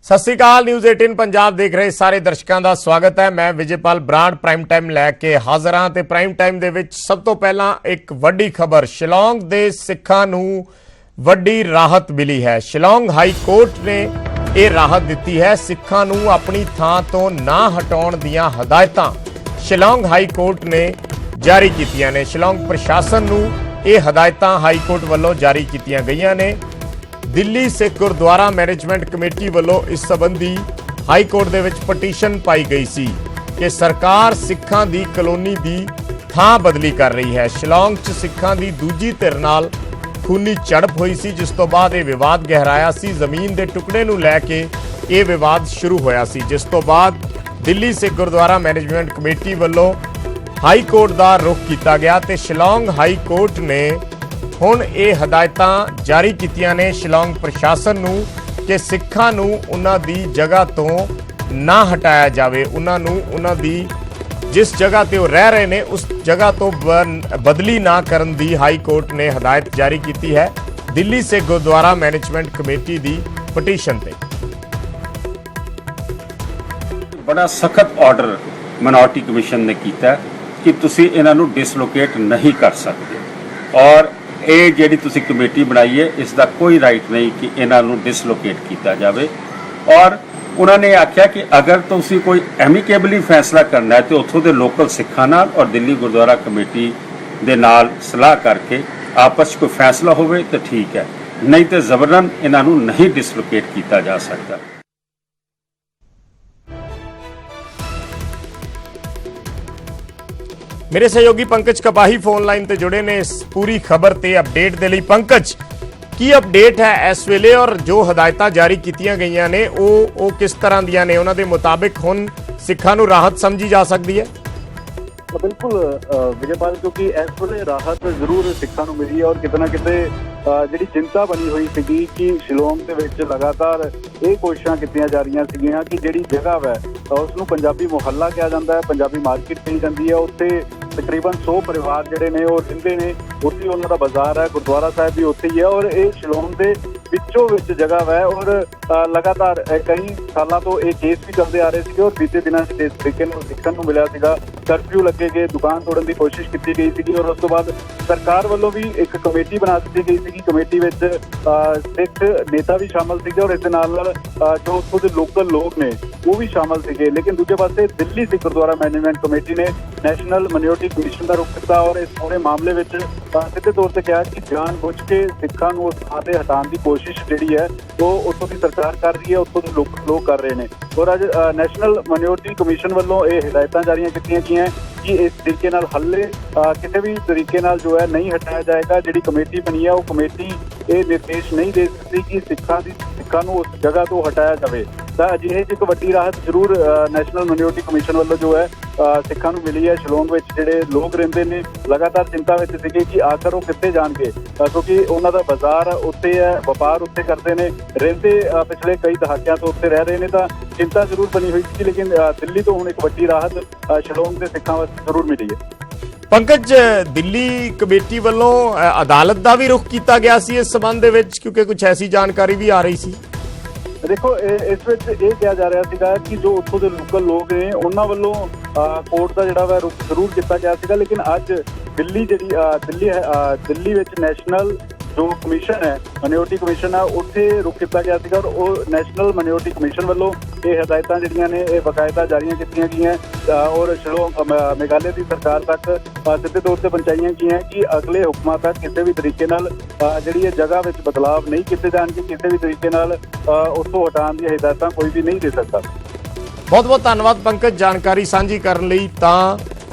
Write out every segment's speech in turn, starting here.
ਸਤਿ ਸ਼੍ਰੀ ਅਕਾਲ। ਨਿਊਜ਼ 18 ਪੰਜਾਬ ਦੇਖ ਰਹੇ ਸਾਰੇ ਦਰਸ਼ਕਾਂ ਦਾ ਸਵਾਗਤ ਹੈ। ਮੈਂ ਵਿਜੇਪਾਲ ਬਰਾੜ ਪ੍ਰਾਈਮ ਟਾਈਮ ਲੈ ਕੇ ਹਾਜ਼ਰ ਹਾਂ ਤੇ ਪ੍ਰਾਈਮ ਟਾਈਮ ਦੇ ਵਿੱਚ ਸਭ ਤੋਂ ਪਹਿਲਾਂ ਇੱਕ ਵੱਡੀ ਖਬਰ, ਸ਼ਿਲੌਂਗ ਦੇ ਸਿੱਖਾਂ ਨੂੰ ਵੱਡੀ ਰਾਹਤ ਮਿਲੀ ਹੈ। ਸ਼ਿਲੌਂਗ ਹਾਈ ਕੋਰਟ ਨੇ ਇਹ ਰਾਹਤ ਦਿੱਤੀ ਹੈ। ਸਿੱਖਾਂ ਨੂੰ ਆਪਣੀ ਥਾਂ ਤੋਂ ਨਾ ਹਟਾਉਣ ਦੀਆਂ ਹਦਾਇਤਾਂ ਸ਼ਿਲੌਂਗ ਹਾਈ ਕੋਰਟ ਨੇ ਜਾਰੀ ਕੀਤੀਆਂ ਨੇ। ਸ਼ਿਲੌਂਗ ਪ੍ਰਸ਼ਾਸਨ ਨੂੰ ਇਹ ਹਦਾਇਤਾਂ ਹਾਈ ਕੋਰਟ ਵੱਲੋਂ ਜਾਰੀ ਕੀਤੀਆਂ ਗਈਆਂ ਨੇ। ਦਿੱਲੀ ਸਿੱਖ ਗੁਰਦੁਆਰਾ ਮੈਨੇਜਮੈਂਟ ਕਮੇਟੀ ਵੱਲੋਂ ਇਸ ਸੰਬੰਧੀ ਹਾਈ ਕੋਰਟ ਦੇ ਵਿੱਚ ਪਟੀਸ਼ਨ ਪਾਈ ਗਈ ਸੀ ਕਿ ਸਰਕਾਰ ਸਿੱਖਾਂ ਦੀ ਕਲੋਨੀ ਦੀ ਥਾਂ ਬਦਲੀ ਕਰ ਰਹੀ ਹੈ। ਸ਼ਿਲੌਂਗ 'ਚ ਸਿੱਖਾਂ ਦੀ ਦੂਜੀ ਧਿਰ ਨਾਲ ਖੂਨੀ ਝੜਪ ਹੋਈ ਸੀ, ਜਿਸ ਤੋਂ ਬਾਅਦ ਇਹ ਵਿਵਾਦ ਗਹਿਰਾਇਆ ਸੀ। ਜ਼ਮੀਨ ਦੇ ਟੁਕੜੇ ਨੂੰ ਲੈ ਕੇ ਇਹ ਵਿਵਾਦ ਸ਼ੁਰੂ ਹੋਇਆ ਸੀ, ਜਿਸ ਤੋਂ ਬਾਅਦ ਦਿੱਲੀ ਸਿੱਖ ਗੁਰਦੁਆਰਾ ਮੈਨੇਜਮੈਂਟ ਕਮੇਟੀ ਵੱਲੋਂ ਹਾਈ ਕੋਰਟ ਦਾ ਰੁਖ ਕੀਤਾ ਗਿਆ ਤੇ ਸ਼ਿਲੌਂਗ ਹਾਈ ਕੋਰਟ ਨੇ ਹੁਣ ਇਹ ਹਦਾਇਤਾਂ ਜਾਰੀ ਕੀਤੀਆਂ ਨੇ ਸ਼ਿਲੌਂਗ ਪ੍ਰਸ਼ਾਸਨ ਨੂੰ ਕਿ ਸਿੱਖਾਂ ਨੂੰ ਉਹਨਾਂ ਦੀ ਜਗ੍ਹਾ ਤੋਂ ਨਾ ਹਟਾਇਆ ਜਾਵੇ। ਉਹਨਾਂ ਨੂੰ ਉਹਨਾਂ ਦੀ ਜਿਸ ਜਗ੍ਹਾ ਤੇ ਉਹ ਰਹਿ ਰਹੇ ਨੇ ਉਸ ਜਗ੍ਹਾ ਤੋਂ ਬਦਲੀ ਨਾ ਕਰਨ ਦੀ ਹਾਈ ਕੋਰਟ ਨੇ ਹਦਾਇਤ ਜਾਰੀ ਕੀਤੀ ਹੈ ਦਿੱਲੀ ਸਿੱਖ ਗੁਰਦੁਆਰਾ ਮੈਨੇਜਮੈਂਟ ਕਮੇਟੀ ਦੀ ਪਟੀਸ਼ਨ ਤੇ। बड़ा सख्त ऑर्डर मिनॉरिटी कमीशन ने किया कि तुसी इन्हां नूं डिसलोकेट नहीं कर सकते और ये जिहड़ी तुसी कमेटी बनाई है इसका कोई राइट नहीं कि इन्हां नूं डिसलोकेट किया जाए। और उन्होंने आख्या कि अगर तुसी कोई एमिकेबली फैसला करना है तो उत्थों के लोकल सिखां नाल और दिल्ली गुरुद्वारा कमेटी दे नाल सलाह करके आपस कोई फैसला होवे तो ठीक है, नहीं तो जबरन इन्हां नूं नहीं डिसलोकेट किया जा सकता। मेरे सहयोगी पंकज कपाही फोन लाइन ते जुड़े ने इस पूरी खबर ते अपडेट दे लई। पंकज, की अपडेट है इस वेले और जो हदायतां जारी कीतियां गईयां ने ਉਹ किस तरह ਦੀਆਂ ਨੇ? ਉਹਨਾਂ ਦੇ ਮੁਤਾबिक ਹੁਣ ਸਿੱਖਾਂ ਨੂੰ ਰਾਹਤ ਸਮਝੀ ਜਾ ਸਕਦੀ ਹੈ? बिल्कुल विजयपाल, क्योंकि इस वे राहत जरूर सिखा मिली है और कितना किते जी चिंता बनी हुई सी कि शिलोंग के विच लगातार ये कोशिशें की जा रही सिगियां कि जी जगह है उसनूं पंजाबी मुहल्ला कहा जाता है, पंजाबी मार्केट कही जाती है। उत्थे तकरीबन 100 परिवार जिहड़े ने वो रहिंदे ने, उत्थे उन्हां दा बाजार है, गुरुद्वारा साहिब भी उत्थे ही है और ये शिलोंग के विचों विच जगह है। और लगातार कई सालों तो ये केस भी चलते आ रहे थे और बीते दिनों जिस तरीके देखने को मिला सीगा, कर्फ्यू लगे गए, दुकान तोड़न की कोशिश की गई थी और उस तो बाद सरकार वालों भी एक कमेटी बना दी गई थी। कमेटी में सिख नेता भी शामिल थे और इस जो उत्थों के लोकल लोग ने वो भी शामिल थे। लेकिन दूजे पासे दिल्ली सिख गुरुद्वारा मैनेजमेंट कमेटी ने नैशनल माइनॉरिटी कमीशन का रुख किया और इस पूरे मामले में सीधे तौर पर कहा कि जानबूझ के सिखा उस थां से हटाने की कोशिश जी है वो उत्थों की सरकार कर रही है, उत्थों के लोग कर रहे हैं। और अज नैशनल माइनॉरिटी कमीशन वालों ये हिदायतां जारी की गई कि इस तरीके नाल हल्ले किसी भी तरीके नाल जो है नहीं हटाया जाएगा। जी कमेटी बनी है वो कमेटी ये निर्देश नहीं दे सकती कि सिखा उस जगह तो हटाया जाए। तो अजिहे एक वड्डी राहत जरूर नैशनल माइनॉरिटी कमीशन वालों जो है सिखा मिली है। शिलोंग में जोड़े लोग रहिंदे ने लगातार चिंता में थे कि आखिर वो कित्थे जाणगे, क्योंकि उन्हों का बाजार उत्थे है, व्यापार उत्थे करते हैं, रहिंदे पिछले कई दहाकियां तो उत्थे रह रहे हैं। तो चिंता जरूर बनी हुई थी, लेकिन दिल्ली तो हुण एक वड्डी राहत शिलोंग के सिखां वास्ते जरूर मिली है। पंकज, दिल्ली कमेटी वालों अदालत का भी रुख किया गया सी इस संबंध दे विच, क्योंकि कुछ ऐसी जानकारी भी आ रही सी। देखो इस ये कहा जा रहा है कि जो उत्थों के लोकल लोग ने उन्होंने वालों कोर्ट का जोड़ा रुख जरूर किया गया, लेकिन अज दिल्ली जी दिल्ली नैशनल जो कमीशन है माइनॉरिटी कमीशन है उत्थे रुख किया गया और नैशनल माइनॉरिटी कमीशन वालों ये हदायतां जिहड़ियां ने ये बाकायदा जारी कीतियां गईयां और शिलोंग मेघालय की सरकार तक सीधे तौर पर पहुंचाई गई हैं कि अगले हुक्मां तक किसी भी तरीके नाल जिहड़ी ये जगह में बदलाव नहीं किए जाएंगे, किसी भी तरीके नाल उत्थों हटाने दी हिदायतां कोई भी नहीं दे सकता। बहुत बहुत धन्यवाद पंकज, जानकारी साझी करने लई। तां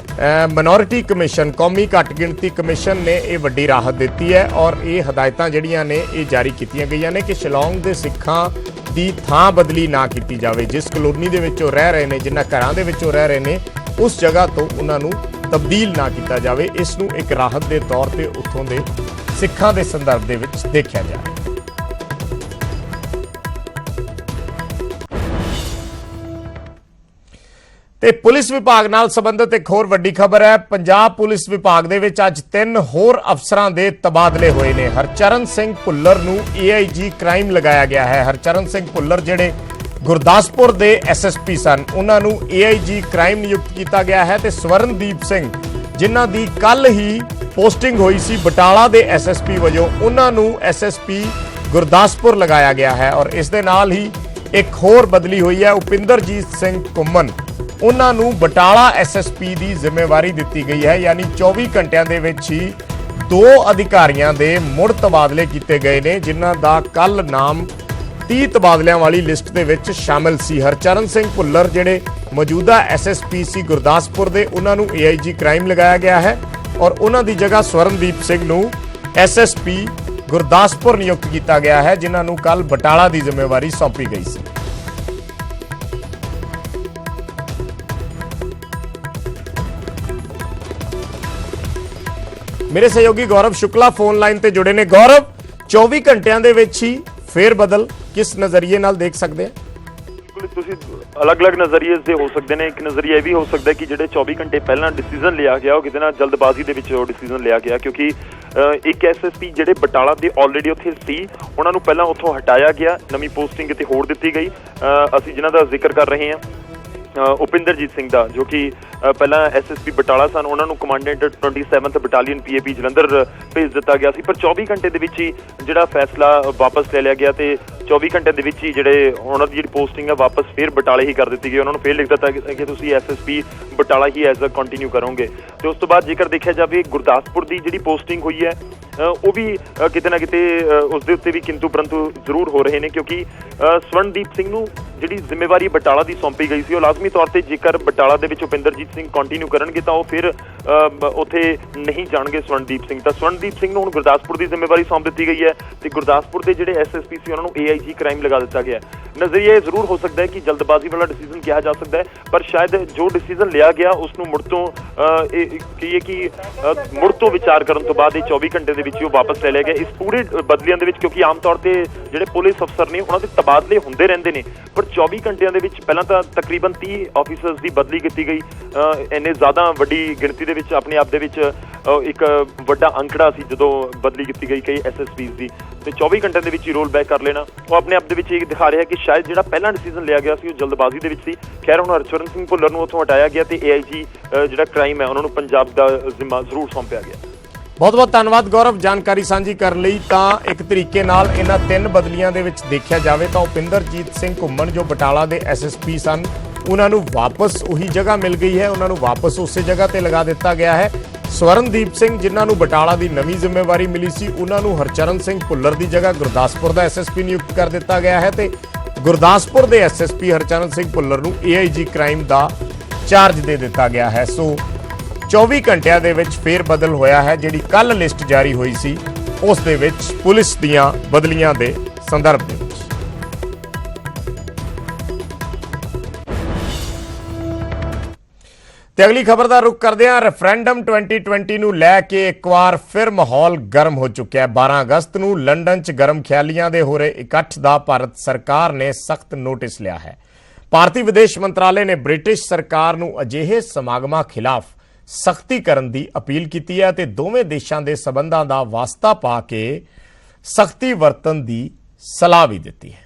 माइनॉरिटी कमीशन कौमी घट गिणती कमीशन ने यह वड्डी राहत दी है और ये हदायतां जिहड़ियां ने ये जारी कीतियां गईयां ने कि शिलोंग दे सिखां दी थां बदली ना की जाए। जिस कलोनी दे विच रह रहे हैं, जिन्हां घरां दे विच रह रहे हैं, उस जगह तो उन्हां नूं तब्दील ना किया जाए। इस नूं एक राहत के तौर पर उत्थों दे सिखां दे संदर्भ दे विच देखिया जाए। ਤੇ ਪੁਲਿਸ ਵਿਭਾਗ ਨਾਲ ਸੰਬੰਧਿਤ ਇੱਕ ਹੋਰ ਵੱਡੀ ਖਬਰ ਹੈ। ਪੰਜਾਬ ਪੁਲਿਸ ਵਿਭਾਗ ਦੇ ਵਿੱਚ ਅੱਜ 3 ਹੋਰ ਅਫਸਰਾਂ ਦੇ ਤਬਾਦਲੇ ਹੋਏ ਨੇ। ਹਰਚਰਨ ਸਿੰਘ ਭੁੱਲਰ ਨੂੰ AIG ਕ੍ਰਾਈਮ ਲਗਾਇਆ ਗਿਆ ਹੈ। ਹਰਚਰਨ ਸਿੰਘ ਭੁੱਲਰ ਜਿਹੜੇ ਗੁਰਦਾਸਪੁਰ ਦੇ ਐਸਐਸਪੀ ਸਨ, ਉਹਨਾਂ ਨੂੰ ਏਆਈਜੀ ਕ੍ਰਾਈਮ ਨਿਯੁਕਤ ਕੀਤਾ ਗਿਆ ਹੈ ਤੇ ਸਵਰਨਦੀਪ ਸਿੰਘ ਜਿਨ੍ਹਾਂ ਦੀ ਕੱਲ ਹੀ ਪੋਸਟਿੰਗ ਹੋਈ ਸੀ ਬਟਾਲਾ ਦੇ ਐਸਐਸਪੀ ਵਜੋਂ, ਉਹਨਾਂ ਨੂੰ ਐਸਐਸਪੀ ਗੁਰਦਾਸਪੁਰ ਲਗਾਇਆ ਗਿਆ ਹੈ। ਔਰ ਇਸ ਦੇ ਨਾਲ ਹੀ ਇੱਕ ਹੋਰ ਬਦਲੀ ਹੋਈ ਹੈ, ਉਪਿੰਦਰਜੀਤ ਸਿੰਘ ਘੁੰਮਣ, ਉਹਨਾਂ ਨੂੰ ਬਟਾਲਾ ਐਸਐਸਪੀ ਦੀ ਜ਼ਿੰਮੇਵਾਰੀ ਦਿੱਤੀ ਗਈ ਹੈ। ਯਾਨੀ 24 ਘੰਟਿਆਂ ਦੇ ਵਿੱਚ ਹੀ 2 ਅਧਿਕਾਰੀਆਂ ਦੇ ਮੁੜ ਤਬਾਦਲੇ ਕੀਤੇ ਗਏ ਨੇ, ਜਿਨ੍ਹਾਂ ਦਾ ਕੱਲ ਨਾਮ 30 ਤਬਾਦਲਿਆਂ ਵਾਲੀ ਲਿਸਟ ਦੇ ਵਿੱਚ ਸ਼ਾਮਿਲ ਸੀ। ਹਰਚਰਨ ਸਿੰਘ ਭੁੱਲਰ ਜਿਹੜੇ ਮੌਜੂਦਾ ਐਸਐਸਪੀ ਸੀ ਗੁਰਦਾਸਪੁਰ ਦੇ, ਉਹਨਾਂ ਨੂੰ ਏਆਈਜੀ ਕ੍ਰਾਈਮ ਲਗਾਇਆ ਗਿਆ ਹੈ ਔਰ ਉਹਨਾਂ ਦੀ ਜਗ੍ਹਾ ਸਵਰਨਦੀਪ ਸਿੰਘ ਨੂੰ ਐਸਐਸਪੀ ਗੁਰਦਾਸਪੁਰ ਨਿਯੁਕਤ ਕੀਤਾ ਗਿਆ ਹੈ, ਜਿਨ੍ਹਾਂ ਨੂੰ ਕੱਲ ਬਟਾਲਾ ਦੀ ਜ਼ਿੰਮੇਵਾਰੀ ਸੌਂਪੀ ਗਈ ਸੀ। ਮੇਰੇ ਸਹਿਯੋਗੀ ਗੌਰਵ ਸ਼ੁਕਲਾ ਫੋਨ ਲਾਈਨ ਤੇ ਜੁੜੇ ਨੇ। ਗੌਰਵ, 24 ਘੰਟਿਆਂ ਦੇ ਵਿੱਚ ਹੀ ਫੇਰ ਬਦਲ ਕਿਸ ਨਜ਼ਰੀਏ ਨਾਲ ਦੇਖ ਸਕਦੇ ਆ? ਤੁਸੀਂ ਅਲੱਗ-ਅਲੱਗ ਨਜ਼ਰੀਏ ਦੇ ਹੋ ਸਕਦੇ ਨੇ। ਇੱਕ ਨਜ਼ਰੀਆ ਇਹ ਵੀ ਹੋ ਸਕਦਾ ਕਿ ਜਿਹੜੇ 24 ਘੰਟੇ ਪਹਿਲਾਂ ਡਿਸੀਜਨ ਲਿਆ ਗਿਆ ਉਹ ਕਿਤੇ ਨਾ ਜਲਦਬਾਜ਼ੀ ਦੇ ਵਿੱਚ ਉਹ ਡਿਸੀਜਨ ਲਿਆ ਗਿਆ, ਕਿਉਂਕਿ ਇੱਕ ਐਸਐਸਪੀ ਜਿਹੜੇ ਬਟਾਲਾ ਦੇ ਆਲਰੇਡੀ ਉੱਥੇ ਸੀ ਉਹਨਾਂ ਨੂੰ ਪਹਿਲਾਂ ਉੱਥੋਂ ਹਟਾਇਆ ਗਿਆ, ਨਵੀਂ ਪੋਸਟਿੰਗ ਕਿਤੇ ਹੋਰ ਦਿੱਤੀ ਗਈ। ਅਸੀਂ ਜਿਨ੍ਹਾਂ ਦਾ ਜ਼ਿਕਰ ਕਰ ਰਹੇ ਹਾਂ ਉਪਿੰਦਰਜੀਤ ਸਿੰਘ ਦਾ, ਜੋ ਕਿ ਪਹਿਲਾਂ ਐਸਐਸਪੀ ਬਟਾਲਾ ਸਨ, ਉਹਨਾਂ ਨੂੰ commandant 27th battalion PAP Jalandhar ਭੇਜ ਦਿੱਤਾ ਗਿਆ ਸੀ। ਪਰ 24 ਘੰਟੇ ਦੇ ਵਿੱਚ ਹੀ ਜਿਹੜਾ ਫੈਸਲਾ ਵਾਪਸ ਲੈ ਲਿਆ ਗਿਆ ਤੇ 24 ਘੰਟੇ ਦੇ ਵਿੱਚ ਹੀ ਜਿਹੜੇ ਉਹਨਾਂ ਦੀ ਜਿਹੜੀ ਪੋਸਟਿੰਗ ਹੈ ਵਾਪਸ ਫਿਰ ਬਟਾਲੇ ਹੀ ਕਰ ਦਿੱਤੀ ਗਈ। ਉਹਨਾਂ ਨੂੰ ਫਿਰ ਲਿਖ ਦਿੱਤਾ ਕਿ ਤੁਸੀਂ ਐਸਐਸਪੀ ਬਟਾਲਾ ਹੀ ਐਜ਼ ਅ ਕੰਟੀਨਿਊ ਕਰੋਗੇ। ਤੇ ਉਸ ਤੋਂ ਬਾਅਦ ਜੇਕਰ ਦੇਖਿਆ ਜਾਵੇ ਗੁਰਦਾਸਪੁਰ ਦੀ ਜਿਹੜੀ ਪੋਸਟਿੰਗ ਹੋਈ ਹੈ ਉਹ ਵੀ ਕਿਤੇ ਨਾ ਕਿਤੇ ਉਸ ਦੇ ਉੱਤੇ ਵੀ ਕਿੰਤੂ ਪਰੰਤੂ ਜ਼ਰੂਰ ਹੋ ਰਹੇ ਨੇ, ਕਿਉਂਕਿ ਸਵਰਨਦੀਪ ਸਿੰਘ ਨੂੰ ਜਿਹੜੀ ਜ਼ਿੰਮੇਵਾਰੀ ਬਟਾਲਾ ਦੀ ਸੌਂਪੀ ਗਈ ਸੀ ਉਹ ਲਾਜ਼ਮੀ ਤੌਰ ਤੇ ਜੇਕਰ ਬਟਾਲਾ ਦੇ ਵਿੱਚ ਉਪਿੰਦਰਜੀਤ ਸਿੰਘ ਕੰਟੀਨਿਊ ਕਰਨਗੇ ਤਾਂ ਉਹ ਫਿਰ ਉੱਥੇ ਨਹੀਂ ਜਾਣਗੇ ਸਵਰਨਦੀਪ ਸਿੰਘ। ਤਾਂ ਸਵਰਨਦੀਪ ਸਿੰਘ ਨੂੰ ਹੁਣ ਗੁਰਦਾਸਪੁਰ ਦੀ ਜ਼ਿੰਮੇਵਾਰੀ ਸੌਂਪ ਦਿੱਤੀ ਗਈ ਹੈ ਤੇ ਗੁਰਦਾਸਪੁਰ ਦੇ ਜਿਹੜੇ ਐਸਐਸਪੀ ਸੀ ਉਹਨਾਂ ਨੂੰ ਏਆਈਜੀ ਕ੍ਰਾਈਮ ਲਗਾ ਦਿੱਤਾ ਗਿਆ। ਨਜ਼ਰੀਆ ਇਹ ਜ਼ਰੂਰ ਹੋ ਸਕਦਾ ਹੈ ਕਿ ਜਲਦਬਾਜ਼ੀ ਵਾਲਾ ਡਿਸੀਜਨ ਕਿਹਾ ਜਾ ਸਕਦਾ ਹੈ, ਪਰ ਸ਼ਾਇਦ ਜੋ ਡਿਸੀਜਨ ਲਿਆ ਗਿਆ ਉਸ ਨੂੰ ਮੁੜ ਤੋਂ ਮੁੜ ਤੋਂ ਵਿਚਾਰ ਕਰਨ ਤੋਂ ਬਾਅਦ ਇਹ 24 ਘੰਟੇ ਦੇ ਵਿੱਚ ਉਹ ਵਾਪਸ ਲੈ ਲਿਆ ਗਿਆ ਇਸ ਪੂਰੇ ਬਦਲੀਆਂ ਦੇ ਵਿੱਚ, ਕਿਉਂਕਿ ਆਮ ਤੌਰ ਤੇ ਜਿਹੜੇ ਪੁਲਿਸ ਅਫਸਰ ਨੇ ਉਹਨਾਂ ਦੇ ਤਬਾਦਲੇ ਹੁੰਦੇ ਰਹਿੰਦੇ ਨੇ, ਪਰ 24 ਘੰਟਿਆਂ ਦੇ ਵਿੱਚ ਪਹਿਲਾਂ ਤਾਂ ਤਕਰੀਬਨ 30 ਆਫੀਸਰਸ ਦੀ ਬਦਲੀ ਕੀਤੀ ਗਈ। ਇੰਨੇ ਜ਼ਿਆਦਾ ਵੱਡੀ ਗਿਣਤੀ ਦੇ ਵਿੱਚ ਆਪਣੇ ਆਪ ਦੇ ਵਿੱਚ ਇੱਕ ਵੱਡਾ ਅੰਕੜਾ ਸੀ ਜਦੋਂ ਬਦਲੀ ਕੀਤੀ ਗਈ ਕਈ ਐਸਐਸਪੀਜ਼ ਦੀ, ਤੇ 24 ਘੰਟਿਆਂ ਦੇ ਵਿੱਚ ਹੀ ਰੋਲ ਬੈਕ ਕਰ ਲੈਣਾ ਉਹ ਆਪਣੇ ਆਪ ਦੇ ਵਿੱਚ ਇਹ ਦਿਖਾ ਰਿਹਾ ਕਿ ਸ਼ਾਇਦ ਜਿਹੜਾ ਪਹਿਲਾਂ ਡਿਸੀਜਨ ਲਿਆ ਗਿਆ ਸੀ ਉਹ ਜਲਦਬਾਜ਼ੀ ਦੇ ਵਿੱਚ ਸੀ। ਖੈਰ ਹੁਣ ਹਰਚਰਨ ਸਿੰਘ ਭੁੱਲਰ ਨੂੰ ਉੱਥੋਂ ਹਟਾਇਆ ਗਿਆ ਤੇ ਏਆਈਜੀ ਜਿਹੜਾ ਕ੍ਰਾਈਮ ਹੈ ਉਹਨਾਂ ਨੂੰ ਪੰਜਾਬ ਦਾ ਜ਼ਿੰਮਾ ਜ਼ਰੂਰ ਸੌਂਪਿਆ ਗਿਆ। ਬਹੁਤ-ਬਹੁਤ ਧੰਨਵਾਦ ਗੌਰਵ ਜਾਣਕਾਰੀ ਸਾਂਝੀ ਕਰਨ ਲਈ। ਤਾਂ ਇੱਕ ਤਰੀਕੇ ਨਾਲ ਇਹਨਾਂ 3 ਬਦਲੀਆਂ ਦੇ ਵਿੱਚ ਦੇਖਿਆ ਜਾਵੇ ਤਾਂ ਉਪਿੰਦਰਜੀਤ ਸਿੰਘ ਘੁੰਮਣ ਜੋ ਬਟਾਲਾ ਦੇ ਐਸਐਸਪੀ ਸਨ ਉਹਨਾਂ ਨੂੰ ਵਾਪਸ ਉਹੀ ਜਗ੍ਹਾ ਮਿਲ ਗਈ ਹੈ, ਉਹਨਾਂ ਨੂੰ ਵਾਪਸ ਉਸੇ ਜਗ੍ਹਾ ਤੇ ਲਗਾ ਦਿੱਤਾ ਗਿਆ ਹੈ। ਸਵਰਨਦੀਪ ਸਿੰਘ ਜਿਨ੍ਹਾਂ ਨੂੰ ਬਟਾਲਾ ਦੀ ਨਵੀਂ ਜ਼ਿੰਮੇਵਾਰੀ ਮਿਲੀ ਸੀ ਉਹਨਾਂ ਨੂੰ ਹਰਚਰਨ ਸਿੰਘ ਭੁੱਲਰ ਦੀ ਜਗ੍ਹਾ ਗੁਰਦਾਸਪੁਰ ਦਾ ਐਸਐਸਪੀ ਨਿਯੁਕਤ ਕਰ ਦਿੱਤਾ ਗਿਆ ਹੈ ਤੇ ਗੁਰਦਾਸਪੁਰ ਦੇ ਐਸਐਸਪੀ ਹਰਚਰਨ ਸਿੰਘ ਭੁੱਲਰ ਨੂੰ ਏਆਈਜੀ ਕ੍ਰਾਈਮ ਦਾ ਚਾਰਜ ਦੇ ਦਿੱਤਾ ਗਿਆ ਹੈ। ਸੋ 24 ਘੰਟਿਆਂ ਦੇ ਵਿੱਚ ਫੇਰ ਬਦਲ ਹੋਇਆ ਹੈ। ਜਿਹੜੀ ਕੱਲ ਲਿਸਟ ਜਾਰੀ ਹੋਈ ਸੀ ਉਸ ਦੇ ਵਿੱਚ ਪੁਲਿਸ ਦੀਆਂ ਬਦਲੀਆਂ ਦੇ ਸੰਦਰਭ ਦੇ ਵਿੱਚ। ਤੇ ਅਗਲੀ ਖਬਰ ਦਾ ਰੁਖ ਕਰਦੇ ਹਾਂ। ਰੈਫਰੈਂਡਮ 2020 ਨੂੰ ਲੈ ਕੇ ਇੱਕ ਵਾਰ ਫਿਰ ਮਾਹੌਲ ਗਰਮ ਹੋ ਚੁੱਕਿਆ ਹੈ। 12 ਅਗਸਤ ਨੂੰ ਲੰਡਨ 'ਚ ਗਰਮ ਖਿਆਲੀਆਂ ਦੇ ਹੋ ਰਹੇ ਇਕੱਠ ਦਾ ਭਾਰਤ ਸਰਕਾਰ ਨੇ ਸਖਤ ਨੋਟਿਸ ਲਿਆ ਹੈ। ਭਾਰਤੀ ਵਿਦੇਸ਼ ਮੰਤਰਾਲੇ ਨੇ ਬ੍ਰਿਟਿਸ਼ ਸਰਕਾਰ ਨੂੰ ਅਜਿਹੇ ਸਮਾਗਮਾਂ ਖਿਲਾਫ ਸਖਤੀ ਕਰਨ ਦੀ ਅਪੀਲ ਕੀਤੀ ਹੈ ਤੇ ਦੋਵੇਂ ਦੇਸ਼ਾਂ ਦੇ ਸਬੰਧਾਂ ਦਾ ਵਾਸਤਾ ਪਾ ਕੇ ਸਖਤੀ ਵਰਤਣ ਦੀ ਸਲਾਹ ਵੀ ਦਿੱਤੀ ਹੈ।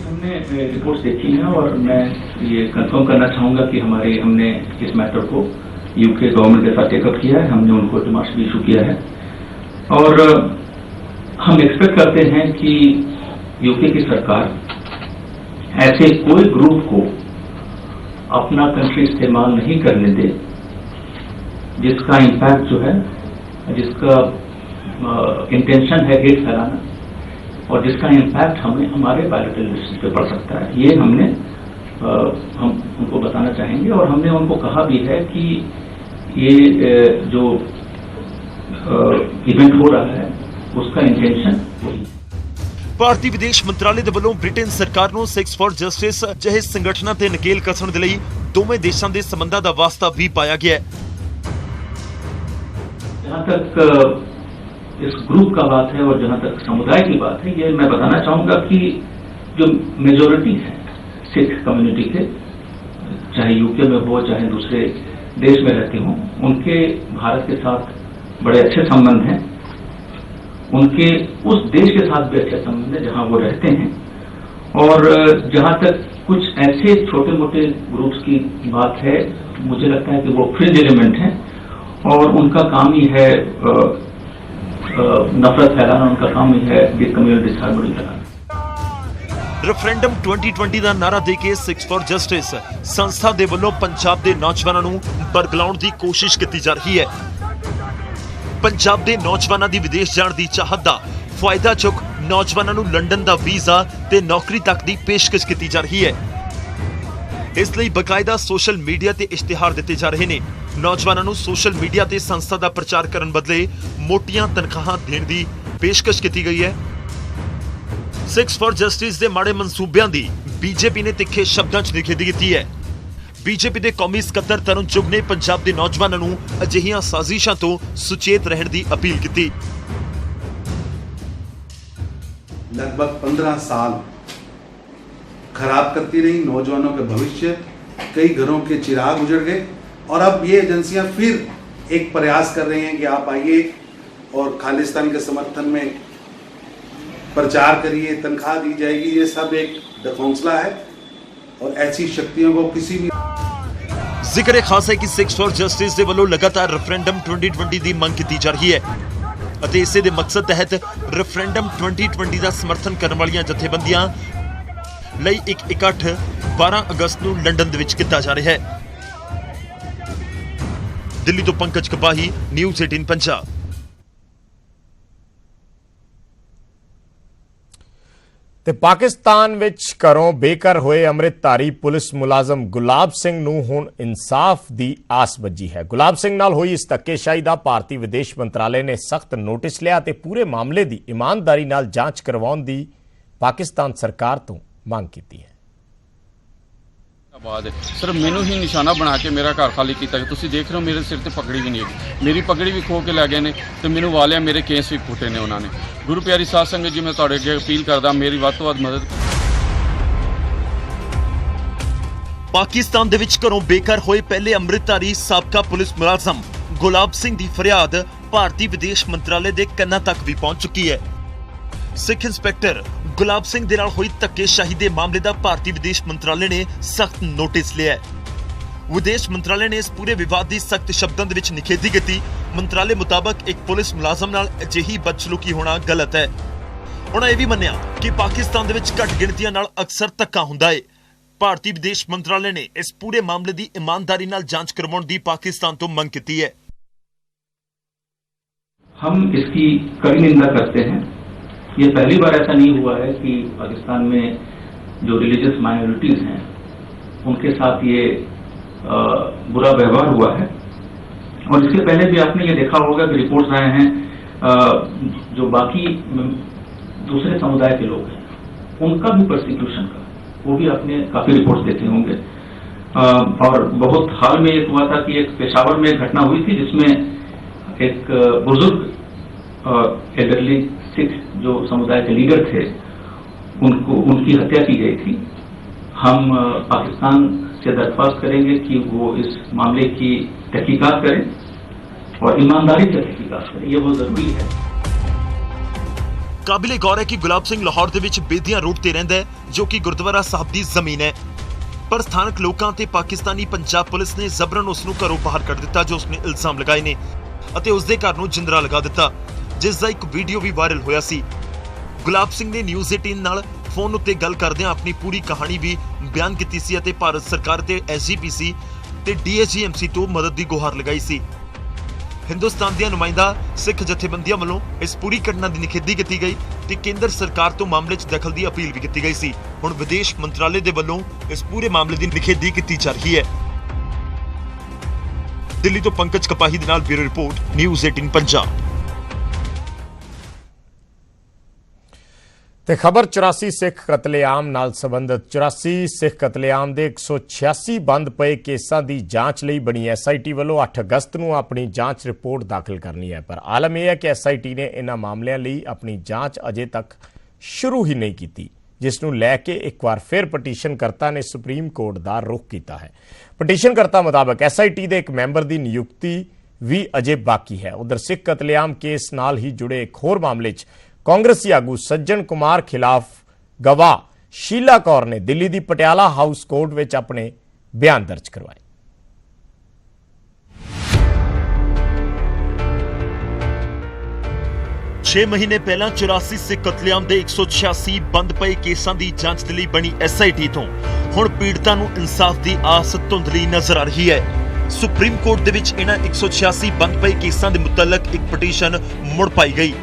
हमने रिपोर्ट्स देखी हैं और मैं ये कंफर्म करना चाहूँगा कि हमने इस मैटर को यूके गवर्नमेंट के साथ टेकअप किया है। हमने उनको डिमांड भी इशू किया है और हम एक्सपेक्ट करते हैं कि यूके की सरकार ऐसे कोई ग्रुप को अपना कंट्री इस्तेमाल नहीं करने दे जिसका इम्पैक्ट जो है, जिसका इंटेंशन है हेट फैलाना और जिसका इम्पैक्ट हमें हमारे बायोलॉजिकल डिसीज पे पड़ सकता है, ये हम उनको बताना चाहेंगे। और हमने उनको कहा भी है कि ये जो इवेंट हो रहा है उसका इंटेंशन वही। ਭਾਰਤੀ ਵਿਦੇਸ਼ ਮੰਤਰਾਲੇ ਦੇ ਵੱਲੋਂ ਬ੍ਰਿਟੇਨ ਸਰਕਾਰ ਨੂੰ ਸਿਕਸ ਫॉर ਜਸਟਿਸ ਜਿਹੇ ਸੰਗਠਨਾਂ ਤੇ ਨਕੇਲ ਕੱਸਣ ਦੇ ਲਈ ਦੋਵੇਂ ਦੇਸ਼ਾਂ ਦੇ ਸੰਬੰਧਾਂ ਦਾ ਵਾਸਤਾ ਵੀ ਪਾਇਆ ਗਿਆ ਹੈ। जहाँ तक इस ग्रुप का बात है और जहाँ तक समुदाय की बात है, ये मैं बताना चाहूंगा कि जो मेजोरिटी है सिख कम्युनिटी के, चाहे यूके में हो चाहे दूसरे देश में रहते हों, उनके भारत के साथ बड़े अच्छे संबंध हैं। उनके उस देश के साथ भी अच्छे संबंध है जहां वो रहते हैं। और जहां तक कुछ ऐसे छोटे मोटे ग्रुप्स की बात है, मुझे लगता है कि वो फ्रिंज एलिमेंट हैं और उनका काम ही है नफरत फैलाना, उनका काम ही है कम्युनिटी डिसहार्मनी फैलाना। ਰੈਫਰੈਂਡਮ 2020 ਦਾ ਨਾਰਾ ਦੇ ਕੇ ਸਿਕਸ ਫॉर ਜਸਟਿਸ ਸੰਸਥਾ ਦੇ ਵੱਲੋਂ ਪੰਜਾਬ ਦੇ ਨੌਜਵਾਨਾਂ ਨੂੰ ਬਰਗਲਾਉਣ ਦੀ ਕੋਸ਼ਿਸ਼ ਕੀਤੀ ਜਾ ਰਹੀ ਹੈ। ਪੰਜਾਬ ਦੇ ਨੌਜਵਾਨਾਂ ਦੀ ਵਿਦੇਸ਼ ਜਾਣ ਦੀ ਚਾਹਤ ਦਾ ਫਾਇਦਾ ਚੁੱਕ ਨੌਜਵਾਨਾਂ ਨੂੰ ਲੰਡਨ ਦਾ ਵੀਜ਼ਾ ਤੇ ਨੌਕਰੀ ਤੱਕ ਦੀ ਪੇਸ਼ਕਸ਼ ਕੀਤੀ ਜਾ ਰਹੀ ਹੈ। ਇਸ ਲਈ ਬਕਾਇਦਾ ਸੋਸ਼ਲ ਮੀਡੀਆ ਤੇ ਇਸ਼ਤਿਹਾਰ ਦਿੱਤੇ ਜਾ ਰਹੇ ਨੇ। ਨੌਜਵਾਨਾਂ ਨੂੰ ਸੋਸ਼ਲ ਮੀਡੀਆ ਤੇ ਸੰਸਥਾ ਦਾ ਪ੍ਰਚਾਰ ਕਰਨ ਬਦਲੇ ਮੋਟੀਆਂ ਤਨਖਾਹਾਂ ਦੇਣ ਦੀ ਪੇਸ਼ਕਸ਼ ਕੀਤੀ ਗਈ ਹੈ। ਸਿਕਸ ਫॉर ਜਸਟਿਸ ਦੇ ਮਾੜੇ ਮਨਸੂਬਿਆਂ ਦੀ ਬੀਜੇਪੀ ਨੇ ਤਿੱਖੇ ਸ਼ਬਦਾਂ 'ਚ ਨਿਖੇਧੀ ਕੀਤੀ ਹੈ। ਬੀਜੇਪੀ ਦੇ ਕੌਮੀ ਸਕੱਤਰ ਤਰੁਣ ਚੁੱਗ ਨੇ ਪੰਜਾਬ ਦੇ ਨੌਜਵਾਨਾਂ ਨੂੰ ਅਜਿਹੀਆਂ ਸਾਜ਼ਿਸ਼ਾਂ ਤੋਂ ਸੁਚੇਤ ਰਹਿਣ ਦੀ ਅਪੀਲ ਕੀਤੀ। लगभग 15 साल खराब करती रही नौजवानों के भविष्य, कई घरों के चिराग उजड़ गए और अब ये एजेंसियां फिर एक प्रयास कर रही हैं कि आप आइए और खालिस्तान के समर्थन में प्रचार करिए, तनख्वाह दी जाएगी। ये सब एक दखौंसला है और ऐसी शक्तियों को किसी भी ਜ਼ਿਕਰ ਖਾਸ ਹੈ ਕਿ ਸਿਕਸ ਫॉर ਜਸਟਿਸ ਦੇ ਵੱਲੋਂ ਲਗਾਤਾਰ ਰੈਫਰੈਂਡਮ 2020 ਦੀ ਮੰਗ ਕੀਤੀ ਜਾ ਰਹੀ ਹੈ ਅਤੇ ਇਸੇ ਦੇ ਮਕਸਦ ਤਹਿਤ ਰੈਫਰੈਂਡਮ 2020 ਦਾ ਸਮਰਥਨ ਕਰਨ ਵਾਲੀਆਂ ਜਥੇਬੰਦੀਆਂ ਲਈ ਇੱਕ ਇਕੱਠ 12 ਅਗਸਤ ਨੂੰ ਲੰਡਨ ਦੇ ਵਿੱਚ ਕੀਤਾ ਜਾ ਰਿਹਾ ਹੈ। ਦਿੱਲੀ ਤੋਂ ਪੰਕਜ ਕਪਾਹੀ, ਨਿਊਜ਼ 18 ਪੰਜਾਬ। ਤੇ ਪਾਕਿਸਤਾਨ ਵਿੱਚ ਘਰੋਂ ਬੇਘਰ ਹੋਏ ਅੰਮ੍ਰਿਤਧਾਰੀ ਪੁਲਿਸ ਮੁਲਾਜ਼ਮ ਗੁਲਾਬ ਸਿੰਘ ਨੂੰ ਹੁਣ ਇਨਸਾਫ ਦੀ ਆਸ ਵੱਜੀ ਹੈ। ਗੁਲਾਬ ਸਿੰਘ ਨਾਲ ਹੋਈ ਇਸ ਧੱਕੇਸ਼ਾਹੀ ਦਾ ਭਾਰਤੀ ਵਿਦੇਸ਼ ਮੰਤਰਾਲੇ ਨੇ ਸਖਤ ਨੋਟਿਸ ਲਿਆ ਤੇ ਪੂਰੇ ਮਾਮਲੇ ਦੀ ਇਮਾਨਦਾਰੀ ਨਾਲ ਜਾਂਚ ਕਰਵਾਉਣ ਦੀ ਪਾਕਿਸਤਾਨ ਸਰਕਾਰ ਤੋਂ ਮੰਗ ਕੀਤੀ ਹੈ। ਬਾਅਦ ਸਿਰਫ ਮੈਨੂੰ ਹੀ ਨਿਸ਼ਾਨਾ ਬਣਾ ਕੇ ਮੇਰਾ ਘਰ ਖਾਲੀ ਕੀਤਾ। ਤੁਸੀਂ ਦੇਖ ਰਹੇ ਹੋ ਮੇਰੇ ਸਿਰ ਤੇ ਪਗੜੀ ਵੀ ਨਹੀਂ ਹੈਗੀ, ਮੇਰੀ ਪਗੜੀ ਵੀ ਖੋ ਕੇ ਲੈ ਗਏ ਨੇ ਤੇ ਮੈਨੂੰ ਵਾਲਿਆ ਮੇਰੇ ਕੇਸ ਵੀ ਫੁੱਟੇ ਨੇ ਉਹਨਾਂ ਨੇ। ਗੁਰੂ ਪਿਆਰੀ ਸਾਧ ਸੰਗਤ ਜੀ, ਮੈਂ ਤੁਹਾਡੇ ਅੱਗੇ ਅਪੀਲ ਕਰਦਾ, ਮੇਰੀ ਵੱਧ ਤੋਂ ਵੱਧ ਮਦਦ। ਪਾਕਿਸਤਾਨ ਦੇ ਵਿੱਚ ਘਰੋਂ ਬੇਘਰ ਹੋਏ ਪਹਿਲੇ ਅੰਮ੍ਰਿਤਧਾਰੀ ਸਾਬਕਾ ਪੁਲਿਸ ਮੁਲਾਜ਼ਮ ਗੁਲਾਬ ਸਿੰਘ ਦੀ ਫਰਿਆਦ ਭਾਰਤੀ ਵਿਦੇਸ਼ ਮੰਤਰਾਲੇ ਦੇ ਕੰਨਾਂ ਤੱਕ ਵੀ ਪਹੁੰਚ ਚੁੱਕੀ ਹੈ। ਸਿੱਖ ਇੰਸਪੈਕਟਰ ਗੁਲਾਬ ਸਿੰਘ ਦੇ ਨਾਲ ਹੋਈ ਧੱਕੇਸ਼ਾਹੀ ਦੇ ਮਾਮਲੇ ਦਾ ਭਾਰਤੀ ਵਿਦੇਸ਼ ਮੰਤਰਾਲੇ ਨੇ ਸਖਤ ਨੋਟਿਸ ਲਿਆ ਹੈ। ਵਿਦੇਸ਼ ਮੰਤਰਾਲੇ ਨੇ ਇਸ ਪੂਰੇ ਵਿਵਾਦ ਦੀ ਸਖਤ ਸ਼ਬਦਾਂ ਦੇ ਵਿੱਚ ਨਿਖੇਧੀ ਕੀਤੀ। ਮੰਤਰਾਲੇ ਮੁਤਾਬਕ ਇੱਕ ਪੁਲਿਸ ਮੁਲਾਜ਼ਮ ਨਾਲ ਅਜਿਹੀ ਬਦਸਲੂਕੀ ਹੋਣਾ ਗਲਤ ਹੈ। ਉਹਨਾਂ ਇਹ ਵੀ ਮੰਨਿਆ ਕਿ ਪਾਕਿਸਤਾਨ ਦੇ ਵਿੱਚ ਘੱਟ ਗਿਣਤੀਆਂ ਨਾਲ ਅਕਸਰ ਧੱਕਾ ਹੁੰਦਾ ਹੈ। ਭਾਰਤੀ ਵਿਦੇਸ਼ ਮੰਤਰਾਲੇ ਨੇ ਇਸ ਪੂਰੇ ਮਾਮਲੇ ਦੀ ਇਮਾਨਦਾਰੀ ਨਾਲ ਜਾਂਚ ਕਰਵਾਉਣ ਦੀ ਪਾਕਿस्तान ਤੋਂ ਮੰਗ ਕੀਤੀ ਹੈ। हम इसकी कड़ी निंदा करते हैं। ये पहली बार ऐसा नहीं हुआ है कि पाकिस्तान में जो रिलीजियस माइनॉरिटीज हैं उनके साथ ये बुरा व्यवहार हुआ है। और इसके पहले भी आपने ये देखा होगा कि रिपोर्ट्स आए हैं, जो बाकी दूसरे समुदाय के लोग हैं उनका भी प्रोसिक्यूशन का, वो भी आपने काफी रिपोर्ट्स देखे होंगे। और बहुत हाल में एक हुआ था कि एक पेशावर में एक घटना हुई थी जिसमें एक बुजुर्ग एल्डरली सिख जो समुदाय के लीडर थे उनकी हत्या की गई थी। हम पाकिस्तान से दरख्वास्त करेंगे कि वो इस मामले की तहकीकात करें और ईमानदारी से तहकीकात करें, ये बहुत जरूरी है। ਕਾਬਿਲੇ ਗੌਰ ਹੈ ਕਿ ਗੁਲਾਬ ਸਿੰਘ ਲਾਹੌਰ ਦੇ ਵਿੱਚ ਬੇਦੀਆਂ ਰੋਡ ਤੇ ਰਹਿੰਦਾ ਹੈ, ਜੋ ਕਿ ਗੁਰਦੁਆਰਾ ਸਾਹਿਬ ਦੀ ਜ਼ਮੀਨ ਹੈ। ਪਰ ਸਥਾਨਕ ਲੋਕਾਂ ਤੇ ਪਾਕਿਸਤਾਨੀ ਪੰਜਾਬ ਪੁਲਿਸ ਨੇ ਜ਼ਬਰਨ ਉਸ ਨੂੰ ਘਰੋਂ ਬਾਹਰ ਕੱਢ ਦਿੱਤਾ, ਜੋ ਉਸਨੇ ਇਲਜ਼ਾਮ ਲਗਾਏ ਨੇ ਅਤੇ ਉਸ ਦੇ ਘਰ ਨੂੰ ਜਿੰਦਰਾ ਲਗਾ ਦਿੱਤਾ, ਜਿਸ ਦਾ ਇੱਕ ਵੀਡੀਓ ਵੀ ਵਾਇਰਲ ਹੋਇਆ ਸੀ। ਗੁਲਾਬ ਸਿੰਘ ਨੇ ਨਿਊਜ਼ 18 ਨਾਲ ਫੋਨ ਉੱਤੇ ਗੱਲ ਕਰਦਿਆਂ ਆਪਣੀ ਪੂਰੀ ਕਹਾਣੀ ਵੀ ਬਿਆਨ ਕੀਤੀ ਸੀ ਅਤੇ ਭਾਰਤ ਸਰਕਾਰ ਤੇ SGPC ਤੇ DSGMC ਤੋਂ ਮਦਦ ਦੀ ਗੁਹਾਰ ਲਗਾਈ ਸੀ। हिंदुस्तान ਦੀਆਂ ਨੁਮਾਇੰਦਾ ਸਿੱਖ ਜਥੇਬੰਦੀਆਂ ਵੱਲੋਂ ਇਸ ਪੂਰੀ ਘਟਨਾ ਦੀ ਨਿਖੇਧੀ ਕੀਤੀ ਗਈ ਤੇ ਕੇਂਦਰ ਸਰਕਾਰ ਤੋਂ ਮਾਮਲੇ 'ਚ ਦਖਲ ਦੀ ਅਪੀਲ ਵੀ ਕੀਤੀ ਗਈ ਸੀ। ਹੁਣ ਵਿਦੇਸ਼ ਮੰਤਰਾਲੇ ਦੇ ਵੱਲੋਂ ਇਸ ਪੂਰੇ ਮਾਮਲੇ ਦੀ ਨਿਖੇਧੀ ਕੀਤੀ ਜਾ ਰਹੀ ਹੈ। ਦਿੱਲੀ ਤੋਂ ਪੰਕਜ ਕਪਾਹੀ ਦੇ ਨਾਲ ਬਿਊਰੋ ਰਿਪੋਰਟ ਨਿਊਜ਼ 18 ਪੰਜਾਬ। ਤੇ ਖਬਰ 84 ਸਿੱਖ ਕਤਲੇਆਮ ਨਾਲ ਸੰਬੰਧਿਤ 84 ਸਿੱਖ ਕਤਲੇਆਮ ਦੇ 186 ਬੰਦ ਪਏ ਕੇਸਾਂ ਦੀ ਜਾਂਚ ਲਈ ਬਣੀ ਐਸਆਈਟੀ ਵੱਲੋਂ 8 ਅਗਸਤ ਨੂੰ ਆਪਣੀ ਜਾਂਚ ਰਿਪੋਰਟ ਦਾਖਲ ਕਰਨੀ ਹੈ। ਪਰ ਆਲਮ ਇਹ ਹੈ ਕਿ ਐਸਆਈਟੀ ਨੇ ਇਹਨਾਂ ਮਾਮਲਿਆਂ ਲਈ ਆਪਣੀ ਜਾਂਚ ਅਜੇ ਤੱਕ ਸ਼ੁਰੂ ਹੀ ਨਹੀਂ ਕੀਤੀ, ਜਿਸ ਨੂੰ ਲੈ ਕੇ ਇੱਕ ਵਾਰ ਫਿਰ ਪਟੀਸ਼ਨਕਰਤਾ ਨੇ ਸੁਪਰੀਮ ਕੋਰਟ ਦਾ ਰੁਖ ਕੀਤਾ ਹੈ। ਪਟੀਸ਼ਨਕਰਤਾ ਮੁਤਾਬਕ ਐਸਆਈਟੀ ਦੇ ਇੱਕ ਮੈਂਬਰ ਦੀ ਨਿਯੁਕਤੀ ਵੀ ਅਜੇ ਬਾਕੀ ਹੈ। ਉਧਰ ਸਿੱਖ ਕਤਲੇਆਮ ਕੇਸ ਨਾਲ ਹੀ ਜੁੜੇ ਇੱਕ ਹੋਰ ਮਾਮਲੇ 'ਚ ਕਾਂਗਰਸੀ ਆਗੂ ਸੱਜਣ ਕੁਮਾਰ ਖਿਲਾਫ ਗਵਾਹ ਸ਼ੀਲਾ ਕੌਰ ਨੇ ਦਿੱਲੀ ਦੀ ਪਟਿਆਲਾ ਹਾਊਸ ਕੋਰਟ ਵਿੱਚ ਆਪਣੇ ਬਿਆਨ ਦਰਜ ਕਰਵਾਏ। छह महीने पहला 84 सिख कतलेआम ਦੇ 186 ਬੰਦ ਪਏ ਕੇਸਾਂ ਦੀ ਜਾਂਚ ਦੇ ਲਈ ਬਣੀ ਐਸਆਈਟੀ ਤੋਂ ਹੁਣ ਪੀੜਤਾਂ ਨੂੰ ਇਨਸਾਫ ਦੀ ਆਸ ਧੁੰਦਲੀ ਨਜ਼ਰ ਆ ਰਹੀ ਹੈ। ਸੁਪਰੀਮ ਕੋਰਟ ਦੇ ਵਿੱਚ ਇਹਨਾਂ 186 ਬੰਦ ਪਏ ਕੇਸਾਂ ਦੇ ਮੁਤਲਕ ਇੱਕ ਪਟੀਸ਼ਨ ਮੁੜ ਪਾਈ ਗਈ,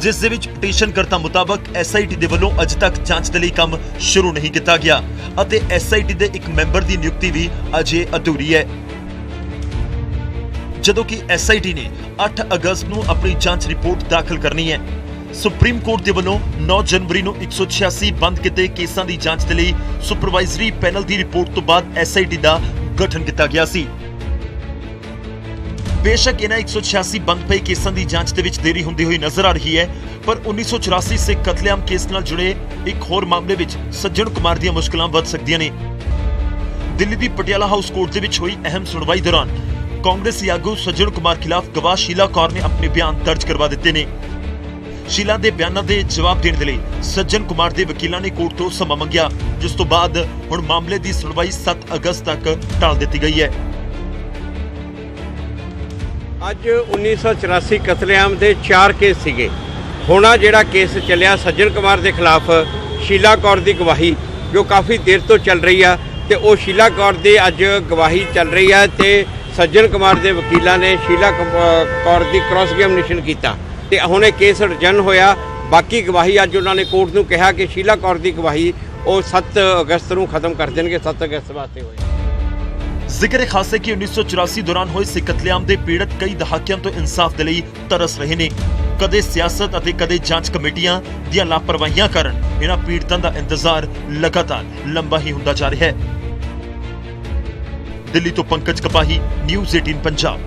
ਜਿਸ ਦੇ ਵਿੱਚ ਪਟੀਸ਼ਨਕਰਤਾ ਮੁਤਾਬਕ ਐਸਆਈਟੀ ਦੇ ਵੱਲੋਂ ਅਜੇ ਤੱਕ ਜਾਂਚ ਦੇ ਲਈ ਕੰਮ ਸ਼ੁਰੂ ਨਹੀਂ ਕੀਤਾ ਗਿਆ ਅਤੇ ਐਸਆਈਟੀ ਦੇ ਇੱਕ ਮੈਂਬਰ ਦੀ ਨਿਯੁਕਤੀ ਵੀ ਅਜੇ ਅਧੂਰੀ ਹੈ। ਜਦੋਂ ਕਿ ਐਸਆਈਟੀ ਨੇ 8 ਅਗਸਤ ਨੂੰ ਆਪਣੀ ਜਾਂਚ ਰਿਪੋਰਟ ਦਾਖਲ ਕਰਨੀ ਹੈ। ਸੁਪਰੀਮ ਕੋਰਟ ਦੇ ਵੱਲੋਂ 9 ਜਨਵਰੀ ਨੂੰ 186 ਬੰਦ ਕੀਤੇ ਕੇਸਾਂ ਦੀ ਜਾਂਚ ਦੇ ਲਈ ਸੁਪਰਵਾਈਜ਼ਰੀ ਪੈਨਲ ਦੀ ਰਿਪੋਰਟ ਤੋਂ ਬਾਅਦ ਐਸਆਈਟੀ ਦਾ ਗਠਨ ਕੀਤਾ ਗਿਆ ਸੀ। ਬੇਸ਼ੱਕ ਇਹਨਾਂ 186 ਬੰਦ ਪਏ ਕੇਸਾਂ ਦੀ ਜਾਂਚ ਦੇ ਵਿੱਚ ਦੇਰੀ ਹੁੰਦੀ ਹੋਈ ਨਜ਼ਰ ਆ ਰਹੀ ਹੈ, ਪਰ 1984 ਸਿੱਖ ਕਤਲੇਆਮ ਕੇਸ ਨਾਲ ਜੁੜੇ ਇੱਕ ਹੋਰ ਮਾਮਲੇ ਵਿੱਚ ਸੱਜਣ ਕੁਮਾਰ ਦੀਆਂ ਮੁਸ਼ਕਲਾਂ ਵੱਧ ਸਕਦੀਆਂ ਨੇ। ਦਿੱਲੀ ਦੀ ਪਟਿਆਲਾ ਹਾਊਸ ਕੋਰਟ ਦੇ ਵਿੱਚ ਹੋਈ ਅਹਿਮ ਸੁਣਵਾਈ ਦੌਰਾਨ ਕਾਂਗਰਸੀ ਆਗੂ ਸੱਜਣ ਕੁਮਾਰ ਖਿਲਾਫ ਗਵਾਹ ਸ਼ੀਲਾ ਕੌਰ ਨੇ ਆਪਣੇ ਬਿਆਨ ਦਰਜ ਕਰਵਾ ਦਿੱਤੇ ਨੇ। ਸ਼ੀਲਾ ਦੇ ਬਿਆਨਾਂ ਦੇ ਜਵਾਬ ਦੇਣ ਦੇ ਲਈ ਸੱਜਣ ਕੁਮਾਰ ਦੇ ਵਕੀਲਾਂ ਨੇ ਕੋਰਟ ਤੋਂ ਸਮਾਂ ਮੰਗਿਆ, ਜਿਸ ਤੋਂ ਬਾਅਦ ਹੁਣ ਮਾਮਲੇ ਦੀ ਸੁਣਵਾਈ 7 ਅਗਸਤ ਤੱਕ ਟਾਲ ਦਿੱਤੀ ਗਈ ਹੈ। ਅੱਜ 1984 ਕਤਲੇਆਮ ਦੇ 4 ਕੇਸ ਸੀਗੇ। ਹੁਣ ਆ ਜਿਹੜਾ ਕੇਸ ਚੱਲਿਆ ਸੱਜਣ ਕੁਮਾਰ ਦੇ ਖਿਲਾਫ ਸ਼ੀਲਾ ਕੌਰ ਦੀ ਗਵਾਹੀ ਜੋ ਕਾਫੀ ਦੇਰ ਤੋਂ ਚੱਲ ਰਹੀ ਆ, ਤੇ ਉਹ ਸ਼ੀਲਾ ਕੌਰ ਦੀ ਅੱਜ ਗਵਾਹੀ ਚੱਲ ਰਹੀ ਆ ਤੇ ਸੱਜਣ ਕੁਮਾਰ ਦੇ ਵਕੀਲਾਂ ਨੇ ਸ਼ੀਲਾ ਕੌਰ ਦੀ ਕ੍ਰਾਸ ਐਗਜ਼ਾਮੀਨੇਸ਼ਨ ਕੀਤਾ ਤੇ ਹੁਣ ਇਹ ਕੇਸ ਅਡਜਨ ਹੋਇਆ। ਬਾਕੀ ਗਵਾਹੀ ਅੱਜ ਉਹਨਾਂ ਨੇ ਕੋਰਟ ਨੂੰ ਕਿਹਾ ਕਿ ਸ਼ੀਲਾ ਕੌਰ ਦੀ ਗਵਾਹੀ ਉਹ 7 ਅਗਸਤ ਨੂੰ ਖਤਮ ਕਰ ਦੇਣਗੇ। 7 ਅਗਸਤ ਵਾਸਤੇ ਹੋਇਆ। ਜ਼ਿਕਰ ਖਾਸ ਹੈ ਕਿ 1984 ਦੌਰਾਨ ਹੋਏ ਸਿੱਖ ਕਤਲੇਆਮ ਦੇ ਪੀੜਤ ਕਈ ਦਹਾਕਿਆਂ ਤੋਂ ਇਨਸਾਫ ਦੇ ਲਈ ਤਰਸ ਰਹੇ ਨੇ। ਕਦੇ ਸਿਆਸਤ ਅਤੇ ਕਦੇ ਜਾਂਚ ਕਮੇਟੀਆਂ ਦੀਆਂ ਲਾਪਰਵਾਹੀਆਂ ਕਾਰਨ ਇਹਨਾਂ ਪੀੜਤਾਂ ਦਾ ਇੰਤਜ਼ਾਰ ਲਗਾਤਾਰ ਲੰਬਾ ਹੀ ਹੁੰਦਾ ਜਾ ਰਿਹਾ ਹੈ। ਦਿੱਲੀ ਤੋਂ ਪੰਕਜ ਕਪਾਹੀ, ਨਿਊਜ਼ 18 ਪੰਜਾਬ।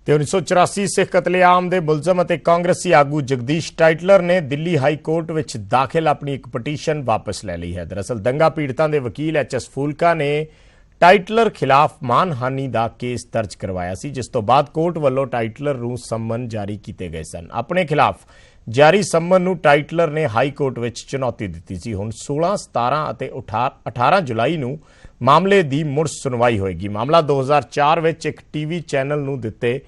ਤੇ 1984 ਸਿੱਖ ਕਤਲੇਆਮ ਦੇ ਮੁਲਜ਼ਮ ਅਤੇ ਕਾਂਗਰਸੀ ਆਗੂ ਜਗਦੀਸ਼ ਟਾਈਟਲਰ ਨੇ ਦਿੱਲੀ ਹਾਈ ਕੋਰਟ ਵਿੱਚ ਦਾਖਲ ਆਪਣੀ ਇੱਕ ਪਟੀਸ਼ਨ ਵਾਪਸ ਲੈ ਲਈ ਹੈ। ਦਰਅਸਲ ਦੰਗਾ ਪੀੜਤਾਂ ਦੇ ਵਕੀਲ ਐਚਐਸ ਫੂਲਕਾ ਨੇ ਟਾਈਟਲਰ ਖਿਲਾਫ ਮਾਨਹਾਨੀ ਦਾ ਕੇਸ ਦਰਜ ਕਰਵਾਇਆ ਸੀ, ਜਿਸ ਤੋਂ ਬਾਅਦ ਕੋਰਟ ਵੱਲੋਂ ਟਾਈਟਲਰ ਨੂੰ ਸੰਮਨ ਜਾਰੀ ਕੀਤੇ ਗਏ ਸਨ। ਆਪਣੇ ਖਿਲਾਫ ਜਾਰੀ ਸੰਮਨ ਨੂੰ ਟਾਈਟਲਰ ਨੇ ਹਾਈ ਕੋਰਟ ਵਿੱਚ ਚੁਣੌਤੀ ਦਿੱਤੀ ਸੀ। ਹੁਣ 16, 17 ਅਤੇ 18 ਜੁਲਾਈ ਨੂੰ ਮਾਮਲੇ ਦੀ ਮੁੜ ਸੁਣਵਾਈ ਹੋਏਗੀ। ਮਾਮਲਾ 2004 ਵਿੱਚ ਇੱਕ ਟੀਵੀ ਚੈਨਲ ਨੂੰ ਦਿੱਤੇ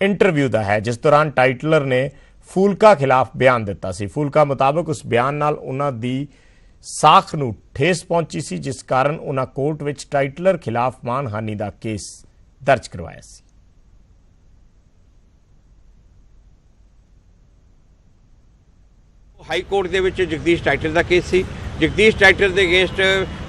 ਇੰਟਰਵਿਊ ਦਾ ਹੈ, ਜਿਸ ਦੌਰਾਨ ਟਾਈਟਲਰ ਨੇ ਫੂਲਕਾ ਖਿਲਾਫ ਬਿਆਨ ਦਿੱਤਾ ਸੀ। ਫੂਲਕਾ ਮੁਤਾਬਕ ਉਸ ਬਿਆਨ ਨਾਲ ਉਹਨਾਂ ਦੀ ਸਾਖ ਨੂੰ ਠੇਸ ਪਹੁੰਚੀ ਸੀ, ਜਿਸ ਕਾਰਨ ਉਹਨਾਂ ਕੋਰਟ ਵਿੱਚ ਟਾਈਟਲਰ ਖਿਲਾਫ ਮਾਨਹਾਨੀ ਦਾ ਕੇਸ ਦਰਜ ਕਰਵਾਇਆ ਸੀ। ਹਾਈ ਕੋਰਟ ਦੇ ਵਿੱਚ ਜਗਦੀਸ਼ ਟਾਈਟਲਰ ਦਾ ਕੇਸ ਸੀ। ਜਗਦੀਸ਼ ਟਾਈਟਲਰ ਦੇ ਅਗੇਂਸਟ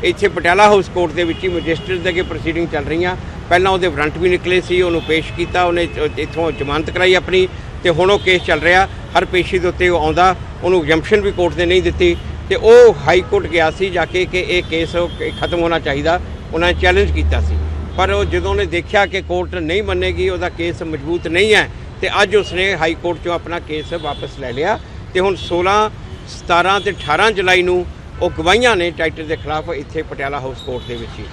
ਇੱਥੇ ਪਟਿਆਲਾ ਹਾਊਸ ਕੋਰਟ ਦੇ ਵਿੱਚ ਹੀ ਮੈਜਿਸਟਰੇਟ ਦੇ ਅੱਗੇ ਪ੍ਰੋਸੀਡਿੰਗ ਚੱਲ ਰਹੀਆਂ। ਪਹਿਲਾਂ ਉਹਦੇ ਵਾਰੰਟ ਵੀ ਨਿਕਲੇ ਸੀ, ਉਹਨੂੰ ਪੇਸ਼ ਕੀਤਾ, ਉਹਨੇ ਇੱਥੋਂ ਜ਼ਮਾਨਤ ਕਰਾਈ ਆਪਣੀ, ਤੇ ਹੁਣ ਉਹ ਕੇਸ ਚੱਲ ਰਿਹਾ। ਹਰ ਪੇਸ਼ੀ ਦੇ ਉੱਤੇ ਉਹ ਆਉਂਦਾ, ਉਹਨੂੰ ਐਗਜ਼ੈਂਪਸ਼ਨ ਵੀ ਕੋਰਟ ਨੇ ਨਹੀਂ ਦਿੱਤੀ, ਤੇ ਉਹ ਹਾਈ ਕੋਰਟ ਗਿਆ ਸੀ ਜਾ ਕੇ ਕਿ ਇਹ ਕੇਸ ਖਤਮ ਹੋਣਾ ਚਾਹੀਦਾ। ਉਹਨਾਂ ਨੇ ਚੈਲੰਜ ਕੀਤਾ ਸੀ, ਪਰ ਉਹ ਜਦੋਂ ਉਹਨੇ ਦੇਖਿਆ ਕਿ ਕੋਰਟ ਨਹੀਂ ਮੰਨੇਗੀ, ਉਹਦਾ ਕੇਸ ਮਜ਼ਬੂਤ ਨਹੀਂ ਹੈ, ਤੇ ਅੱਜ ਉਸਨੇ ਹਾਈ ਕੋਰਟ 'ਚੋਂ ਆਪਣਾ ਕੇਸ ਵਾਪਸ ਲੈ ਲਿਆ। ਤੇ ਹੁਣ 16, 17 ਤੇ 18 ਜੁਲਾਈ ਨੂੰ ਉਹ ਗਵਾਹੀਆਂ ਨੇ ਟਾਈਟਲਰ ਦੇ ਖਿਲਾਫ ਇੱਥੇ ਪਟਿਆਲਾ ਹਾਊਸ ਕੋਰਟ ਦੇ ਵਿੱਚ ਹੀ।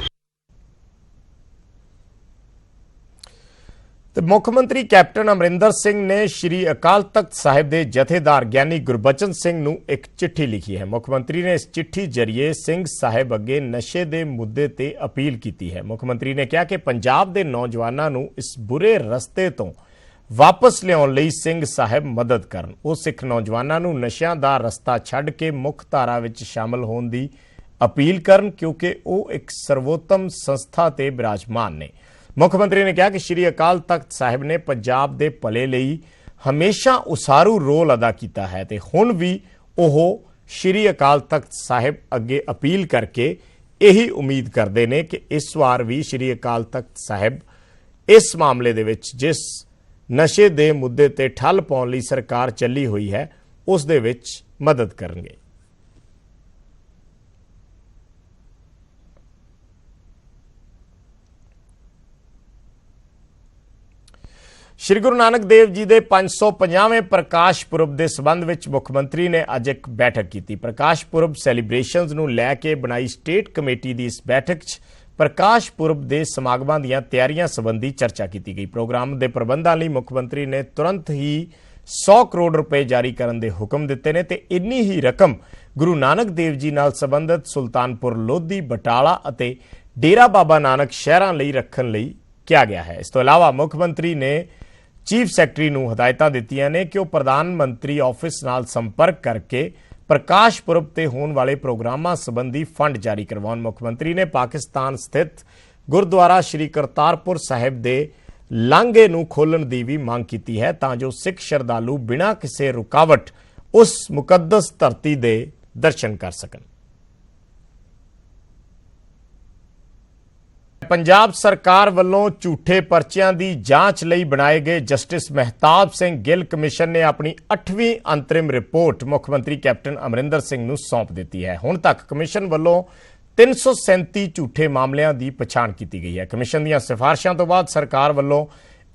ਤੇ ਮੁੱਖ ਮੰਤਰੀ ਕੈਪਟਨ ਅਮਰਿੰਦਰ ਸਿੰਘ ਨੇ ਸ਼੍ਰੀ ਅਕਾਲ ਤਖਤ ਸਾਹਿਬ ਦੇ ਜਥੇਦਾਰ ਗਿਆਨੀ ਗੁਰਬਚਨ ਸਿੰਘ ਨੂੰ ਇੱਕ ਚਿੱਠੀ ਲਿਖੀ ਹੈ। ਮੁੱਖ ਮੰਤਰੀ ਨੇ ਇਸ ਚਿੱਠੀ ਜ਼ਰੀਏ ਸਿੰਘ ਸਾਹਿਬ ਅੱਗੇ ਨਸ਼ੇ ਦੇ ਮੁੱਦੇ ਤੇ ਅਪੀਲ ਕੀਤੀ ਹੈ। ਮੁੱਖ ਮੰਤਰੀ ਨੇ ਕਿਹਾ ਕਿ ਪੰਜਾਬ ਦੇ ਨੌਜਵਾਨਾਂ ਨੂੰ ਇਸ ਬੁਰੇ ਰਸਤੇ ਤੋਂ ਵਾਪਸ ਲਿਆਉਣ ਲਈ ਸਿੰਘ ਸਾਹਿਬ ਮਦਦ ਕਰਨ। ਉਹ ਸਿੱਖ ਨੌਜਵਾਨਾਂ ਨੂੰ ਨਸ਼ਿਆਂ ਦਾ ਰਸਤਾ ਛੱਡ ਕੇ ਮੁੱਖ ਧਾਰਾ ਵਿੱਚ ਸ਼ਾਮਲ ਹੋਣ ਦੀ अपील करन क्योंकि ਉਹ ਇੱਕ ਸਰਵੋਤਮ ਸੰਸਥਾ ਤੇ ਬਿਰਾਜਮਾਨ ਨੇ। ਮੁੱਖ ਮੰਤਰੀ ਨੇ ਕਿਹਾ ਕਿ ਸ਼੍ਰੀ ਅਕਾਲ ਤਖਤ ਸਾਹਿਬ ਨੇ ਪੰਜਾਬ ਦੇ ਭਲੇ ਲਈ ਹਮੇਸ਼ਾ ਉਸਾਰੂ ਰੋਲ ਅਦਾ ਕੀਤਾ ਹੈ ਤੇ ਹੁਣ ਵੀ ਉਹ ਸ਼੍ਰੀ ਅਕਾਲ ਤਖਤ ਸਾਹਿਬ ਅੱਗੇ ਅਪੀਲ ਕਰਕੇ ਇਹੀ ਉਮੀਦ ਕਰਦੇ ਨੇ ਕਿ ਇਸ ਵਾਰ ਵੀ ਸ਼੍ਰੀ ਅਕਾਲ ਤਖਤ ਸਾਹਿਬ ਇਸ ਮਾਮਲੇ ਦੇ ਵਿੱਚ ਜਿਸ ਨਸ਼ੇ ਦੇ ਮੁੱਦੇ ਤੇ ਠੱਲ ਪਾਉਣ ਲਈ ਸਰਕਾਰ ਚੱਲੀ ਹੋਈ ਹੈ ਉਸ ਦੇ ਵਿੱਚ ਮਦਦ ਕਰਨਗੇ। श्री गुरु नानक देव जी के 550वें प्रकाश पुरब के संबंध में मुख्यमंत्री ने अज एक बैठक की। प्रकाश पुरब सैलीब्रेशनस नूं लैके बनाई स्टेट कमेटी की इस बैठक प्रकाश पुरब के समागमां दीआं तैयारियां संबंधी चर्चा की गई। प्रोग्राम के प्रबंधां लई मुख्यमंत्री ने तुरंत ही 100 करोड़ रुपए जारी करने के हुक्म दिते ने ते इन्नी ही रकम गुरु नानक देव जी नाल संबंधित सुल्तानपुर लोधी, बटाला अते डेरा बाबा नानक शहरां लई रखण लई किया गया है। इस तो इलावा मुख्यमंत्री ने चीफ सैकटरी नूं हदायतां दित्तियां ने कि वह प्रधानमंत्री ऑफिस नाल संपर्क करके प्रकाश पुरब ते होने वाले प्रोग्रामां संबंधी फंड जारी करवाउण। मुख्यमंत्री ने पाकिस्तान स्थित गुरुद्वारा श्री करतारपुर साहिब दे लांघे नूं खोलण दी भी मांग कीती है तां जो सिख श्रद्धालु बिना किसी रुकावट उस मुकद्दस धरती दे दर्शन कर सकन। पंजाब सरकार वालों झूठे पर्चियां दी जांच लई बनाए गए जस्टिस महताब सिंह गिल कमिशन ने अपनी 8वीं अंतरिम रिपोर्ट मुख्यमंत्री कैप्टन अमरिंदर सिंह नूं सौंप दी है। हुण तक कमिशन वालों 337 झूठे मामलों की पछाण की गई है। कमिशन दीआं सिफारिशां तो बाद सरकार वालों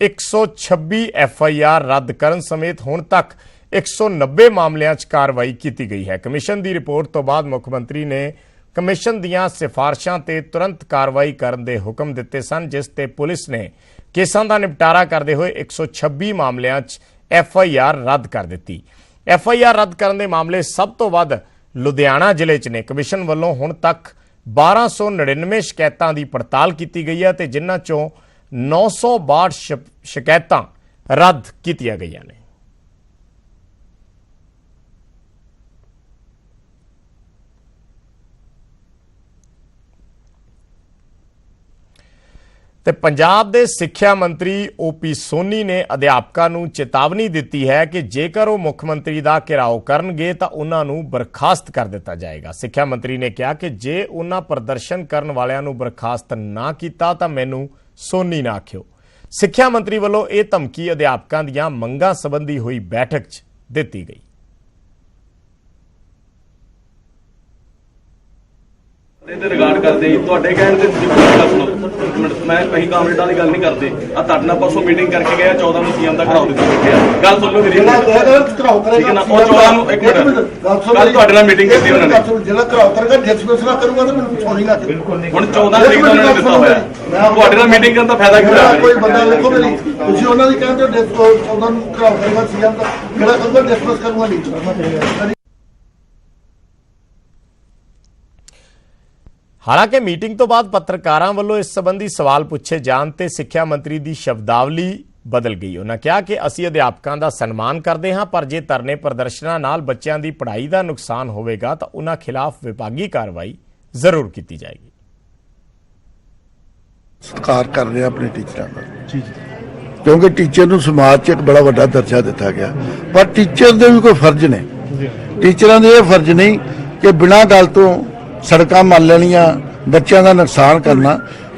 126 FIR रद्द करन समेत हुण तक 190 मामलों च कार्रवाई की गई है। कमिशन की रिपोर्ट तो बाद मुख्यमंत्री ने कमिशन दीआं सिफारिशां ते तुरंत कार्रवाई करन दे हुक्म दिते सन, जिस ते पुलिस ने केसां दा निपटारा करते हुए 126 मामलों च FIR रद्द कर दी। FIR रद्द करन दे मामले सब तो वध लुधियाना जिले च ने। कमिशन वालों हुण तक 1299 शिकायतां दी पड़ताल की गई है ते जिन्हां चों 962 शिकायतां रद्द कीतियां गईयां ने। ਤੇ ਪੰਜਾਬ ਦੇ ਸਿੱਖਿਆ ਮੰਤਰੀ OP ਸੋਨੀ ਨੇ ਅਧਿਆਪਕਾਂ ਨੂੰ ਚੇਤਾਵਨੀ ਦਿੱਤੀ ਹੈ ਕਿ ਜੇਕਰ ਉਹ ਮੁੱਖ ਮੰਤਰੀ ਦਾ ਘਿਰਾਓ ਕਰਨਗੇ ਤਾਂ ਉਹਨਾਂ ਨੂੰ ਬਰਖਾਸਤ ਕਰ ਦਿੱਤਾ ਜਾਏਗਾ। ਸਿੱਖਿਆ ਮੰਤਰੀ ਨੇ ਕਿਹਾ ਕਿ ਜੇ ਉਹਨਾਂ ਪ੍ਰਦਰਸ਼ਨ ਕਰਨ ਵਾਲਿਆਂ ਨੂੰ ਬਰਖਾਸਤ ਨਾ ਕੀਤਾ ਤਾਂ ਮੈਨੂੰ ਸੋਨੀ ਨਾ ਆਖਿਓ। ਸਿੱਖਿਆ ਮੰਤਰੀ ਵੱਲੋਂ ਇਹ ਧਮਕੀ ਅਧਿਆਪਕਾਂ ਦੀਆਂ ਮੰਗਾਂ ਸੰਬੰਧੀ ਹੋਈ ਬੈਠਕ 'ਚ ਦਿੱਤੀ ਗਈ। ਰਿਗਾਰਡ ਕਰਦੇ ਜੀ ਤੁਹਾਡੇ ਕਹਿਣ ਤੇ ਤੁਸੀਂ ਗੱਲ ਸੁਣੋ ਇੱਕ ਮਿੰਟ ਮੈਂ ਕਹੀਂ ਕਾਮਰੇਡ ਵਾਲੀ ਗੱਲ ਨਹੀਂ ਕਰਦੇ ਆ ਤੁਹਾਡੇ ਨਾਲ ਪਰਸੋਂ ਮੀਟਿੰਗ ਕਰਕੇ ਗਏ 14 ਨੂੰ CM ਦਾ ਘਰਾਓ ਦਿੱਤਾ ਗਿਆ ਗੱਲ ਸੁਣ ਲਓ ਮੇਰੀ ਘਰਾਓ ਕਰੇਗਾ ਨਾ ਉਹ 14 ਨੂੰ ਇੱਕ ਮਿੰਟ ਕੱਲ ਤੁਹਾਡੇ ਨਾਲ ਮੀਟਿੰਗ ਕੀਤੀ ਉਹਨਾਂ ਨੇ ਜਿਹੜਾ ਘਰਾਓ ਕਰੇਗਾ ਡਿਸਕਸ ਨਾ ਕਰੂਗਾ ਤਾਂ ਮੈਨੂੰ ਪੁੱਛੋ ਨਹੀਂ ਨਾ ਹੁਣ 14 ਤਰੀਕ ਨੂੰ ਉਹਨਾਂ ਨੇ ਦਿੱਤਾ ਹੋਇਆ ਤੁਹਾਡੇ ਨਾਲ ਮੀਟਿੰਗ ਕਰਨ ਦਾ ਫਾਇਦਾ ਕੀ ਹੋਇਆ ਕੋਈ ਬੰਦਾ ਲਿਖੋ ਮੇਰੀ ਤੁਸੀਂ ਉਹਨਾਂ ਦੀ ਕਹਿੰਦੇ 14 ਨੂੰ ਘਰਾਓ ਕਰੇਗਾ CM ਦਾ ਜਿਹੜਾ ਕਰੂਗਾ ਡਿਸਕਸ ਕਰੂਗਾ ਨਹੀਂ। ਹਾਲਾਂਕਿ ਮੀਟਿੰਗ ਤੋਂ ਬਾਅਦ ਪੱਤਰਕਾਰਾਂ ਵੱਲੋਂ ਇਸ ਸੰਬੰਧੀ ਸਵਾਲ ਪੁੱਛੇ ਜਾਣ ਤੇ ਸਿੱਖਿਆ ਮੰਤਰੀ ਦੀ ਸ਼ਬਦਾਵਲੀ ਬਦਲ ਗਈ। ਉਹਨਾਂ ਕਿਹਾ ਕਿ ਅਸੀਂ ਅਧਿਆਪਕਾਂ ਦਾ ਸਨਮਾਨ ਕਰਦੇ ਹਾਂ ਪਰ ਜੇ ਧਰਨੇ ਪ੍ਰਦਰਸ਼ਨਾਂ ਨਾਲ ਬੱਚਿਆਂ ਦੀ ਪੜ੍ਹਾਈ ਦਾ ਨੁਕਸਾਨ ਹੋਵੇਗਾ ਤਾਂ ਉਹਨਾਂ ਖਿਲਾਫ ਵਿਭਾਗੀ ਕਾਰਵਾਈ ਜ਼ਰੂਰ ਕੀਤੀ ਜਾਏਗੀ। ਸਤਿਕਾਰ ਕਰ ਰਹੇ ਆਪਣੇ ਟੀਚਰਾਂ ਦਾ ਜੀ ਕਿਉਂਕਿ ਟੀਚਰ ਨੂੰ ਸਮਾਜ 'ਚ ਇੱਕ ਬੜਾ ਵੱਡਾ ਦਰਜਾ ਦਿੱਤਾ ਗਿਆ ਪਰ ਟੀਚਰ ਦੇ ਵੀ ਕੋਈ ਫਰਜ਼ ਨੇ। ਟੀਚਰਾਂ ਦੇ ਇਹ ਫਰਜ਼ ਨਹੀਂ ਕਿ ਬਿਨਾਂ ਗੱਲ ਤੋਂ ਸੜਕਾਂ ਮੱਲ ਲੈਣੀਆਂ ਬੱਚਿਆਂ ਦਾ ਨੁਕਸਾਨ ਕਰਨਾ।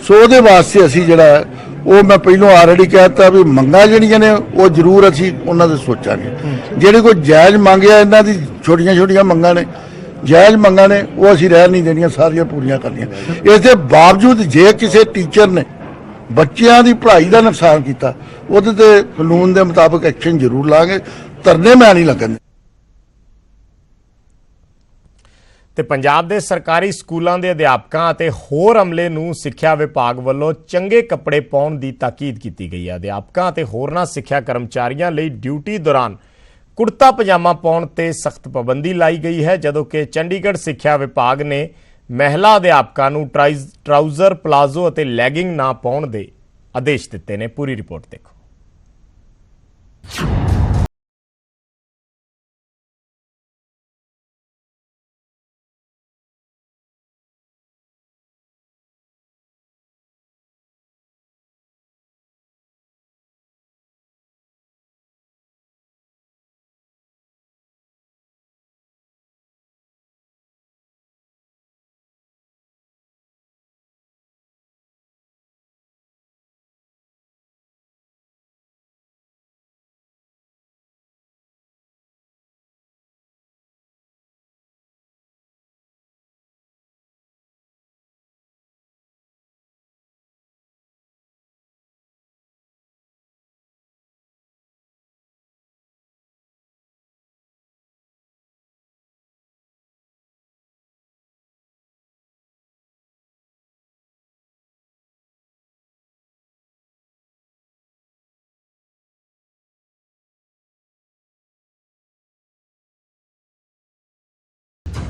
ਸੋ ਉਹਦੇ ਵਾਸਤੇ ਅਸੀਂ ਜਿਹੜਾ ਉਹ ਮੈਂ ਪਹਿਲਾਂ ਆਲਰੇਡੀ ਕਹਿਤਾ ਵੀ ਮੰਗਾਂ ਜਿਹੜੀਆਂ ਨੇ ਉਹ ਜ਼ਰੂਰ ਅਸੀਂ ਉਹਨਾਂ ਦੇ ਸੋਚਾਂਗੇ। ਜਿਹੜੇ ਕੋਈ ਜਾਇਜ਼ ਮੰਗਿਆ ਇਹਨਾਂ ਦੀ ਛੋਟੀਆਂ ਛੋਟੀਆਂ ਮੰਗਾਂ ਨੇ ਜਾਇਜ਼ ਮੰਗਾਂ ਨੇ ਉਹ ਅਸੀਂ ਰਹਿ ਨਹੀਂ ਦੇਣੀਆਂ ਸਾਰੀਆਂ ਪੂਰੀਆਂ ਕਰਨੀਆਂ। ਇਸ ਦੇ ਬਾਵਜੂਦ ਜੇ ਕਿਸੇ ਟੀਚਰ ਨੇ ਬੱਚਿਆਂ ਦੀ ਪੜ੍ਹਾਈ ਦਾ ਨੁਕਸਾਨ ਕੀਤਾ ਉਹਦੇ ਤੇ ਕਾਨੂੰਨ ਦੇ ਮੁਤਾਬਕ ਐਕਸ਼ਨ ਜ਼ਰੂਰ ਲਾਂਗੇ। ਧਰਨੇ ਮੈਂ ਨਹੀਂ ਲੱਗਣ। ਤੇ ਪੰਜਾਬ ਦੇ ਸਰਕਾਰੀ ਸਕੂਲਾਂ ਦੇ ਅਧਿਆਪਕਾਂ ਅਤੇ ਹੋਰ ਅਮਲੇ ਨੂੰ ਸਿੱਖਿਆ ਵਿਭਾਗ ਵੱਲੋਂ ਚੰਗੇ ਕੱਪੜੇ ਪਾਉਣ ਦੀ ਤਾਕੀਦ ਕੀਤੀ ਗਈ ਹੈ। ਅਧਿਆਪਕਾਂ ਅਤੇ ਹੋਰਨਾਂ ਸਿੱਖਿਆ ਕਰਮਚਾਰੀਆਂ ਲਈ ਡਿਊਟੀ ਦੌਰਾਨ ਕੁੜਤਾ ਪਜਾਮਾ ਪਾਉਣ ਤੇ ਸਖਤ ਪਾਬੰਦੀ ਲਾਈ ਗਈ ਹੈ ਜਦੋਂ ਕਿ ਚੰਡੀਗੜ੍ਹ ਸਿੱਖਿਆ ਵਿਭਾਗ ਨੇ ਮਹਿਲਾ ਅਧਿਆਪਕਾਂ ਨੂੰ ਟਰਾਊਜ਼ਰ, ਪਲਾਜ਼ੋ ਅਤੇ ਲੈਗਿੰਗ ਨਾ ਪਾਉਣ ਦੇ ਆਦੇਸ਼ ਦਿੱਤੇ ਨੇ। ਪੂਰੀ ਰਿਪੋਰਟ ਦੇਖੋ।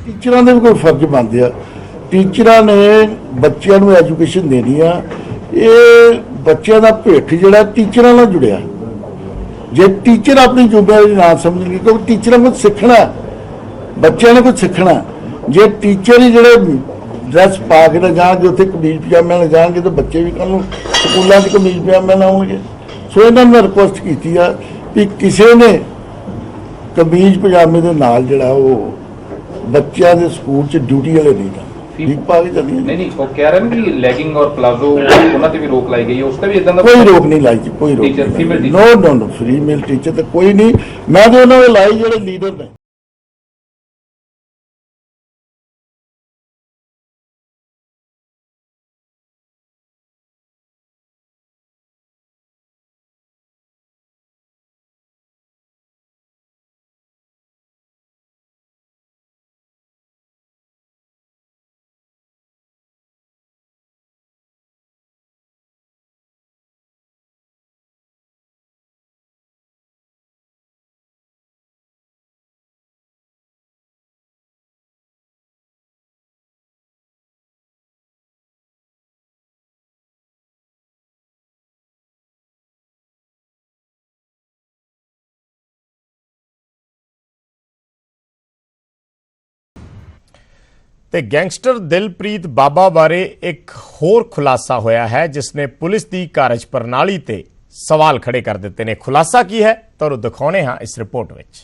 ਟੀਚਰਾਂ ਦੇ ਵੀ ਕੋਈ ਫਰਜ਼ ਬਣਦੇ ਆ। ਟੀਚਰਾਂ ਨੇ ਬੱਚਿਆਂ ਨੂੰ ਐਜੂਕੇਸ਼ਨ ਦੇਣੀ ਆ। ਇਹ ਬੱਚਿਆਂ ਦਾ ਭਵਿੱਖ ਜਿਹੜਾ ਟੀਚਰਾਂ ਨਾਲ ਜੁੜਿਆ। ਜੇ ਟੀਚਰ ਆਪਣੀ ਜ਼ਿੰਮੇਵਾਰੀ ਨਾ ਸਮਝਣਗੇ, ਕਿਉਂਕਿ ਟੀਚਰਾਂ ਨੂੰ ਸਿੱਖਣਾ, ਬੱਚਿਆਂ ਨੇ ਕੁਝ ਸਿੱਖਣਾ। ਜੇ ਟੀਚਰ ਹੀ ਜਿਹੜੇ ਡਰੈਸ ਪਾ ਕੇ ਨਾ ਜਾਣਗੇ, ਉੱਥੇ ਕਮੀਜ਼ ਪਜਾਮੇ ਨਾਲ ਜਾਣਗੇ, ਤਾਂ ਬੱਚੇ ਵੀ ਕੱਲ੍ਹ ਨੂੰ ਸਕੂਲਾਂ 'ਚ ਕਮੀਜ਼ ਪਜਾਮੇ ਨਾਲ ਆਉਣਗੇ। ਸੋ ਇਹਨਾਂ ਨੂੰ ਰਿਕੁਐਸਟ ਕੀਤੀ ਆ ਵੀ ਕਿਸੇ ਨੇ ਕਮੀਜ਼ ਪਜਾਮੇ ਦੇ ਨਾਲ ਜਿਹੜਾ ਉਹ ਬੱਚਿਆਂ ਦੇ ਸਕੂਲ 'ਚ ਡਿਊਟੀ ਵਾਲੇ ਨਹੀਂ ਜਾਣਾ। ਠੀਕ ਪਾ ਕੇ ਚੱਲੀਏ। नहीं वो कह रहे हैं कि लेगिंग और प्लाजो ਉਹਨਾਂ ਤੇ ਵੀ ਰੋਕ ਲਾਈ ਗਈ ਹੈ, ਉਸ ਤੇ ਵੀ ਇਦਾਂ ਦਾ ਕੋਈ ਰੋਕ ਨਹੀਂ ਲਾਈ ਜੀ, ਕੋਈ ਰੋਕ ਟੀਚਰ ਫੀਮੇਲ ਨਹੀਂ। ਨੋ ਫੀਮੇਲ ਟੀਚਰ ਤਾਂ ਕੋਈ ਨਹੀਂ। ਮੈਂ ਤਾਂ ਉਹਨਾਂ ਦੇ ਲਾਈ ਜਿਹੜੇ ਲੀਡਰ ਨੇ। ਤੇ ਗੈਂਗਸਟਰ ਦਿਲਪ੍ਰੀਤ ਬਾਬਾ ਬਾਰੇ ਇੱਕ ਹੋਰ ਖੁਲਾਸਾ ਹੋਇਆ ਹੈ, ਜਿਸ ਨੇ ਪੁਲਿਸ ਦੀ ਕਾਰਜ ਪ੍ਰਣਾਲੀ ਤੇ ਸਵਾਲ ਖੜੇ ਕਰ ਦਿੱਤੇ ਨੇ। ਖੁਲਾਸਾ ਕੀ ਹੈ ਤੁਹਾਨੂੰ ਦਿਖਾਉਣੇ ਹਾਂ ਇਸ ਰਿਪੋਰਟ ਵਿੱਚ।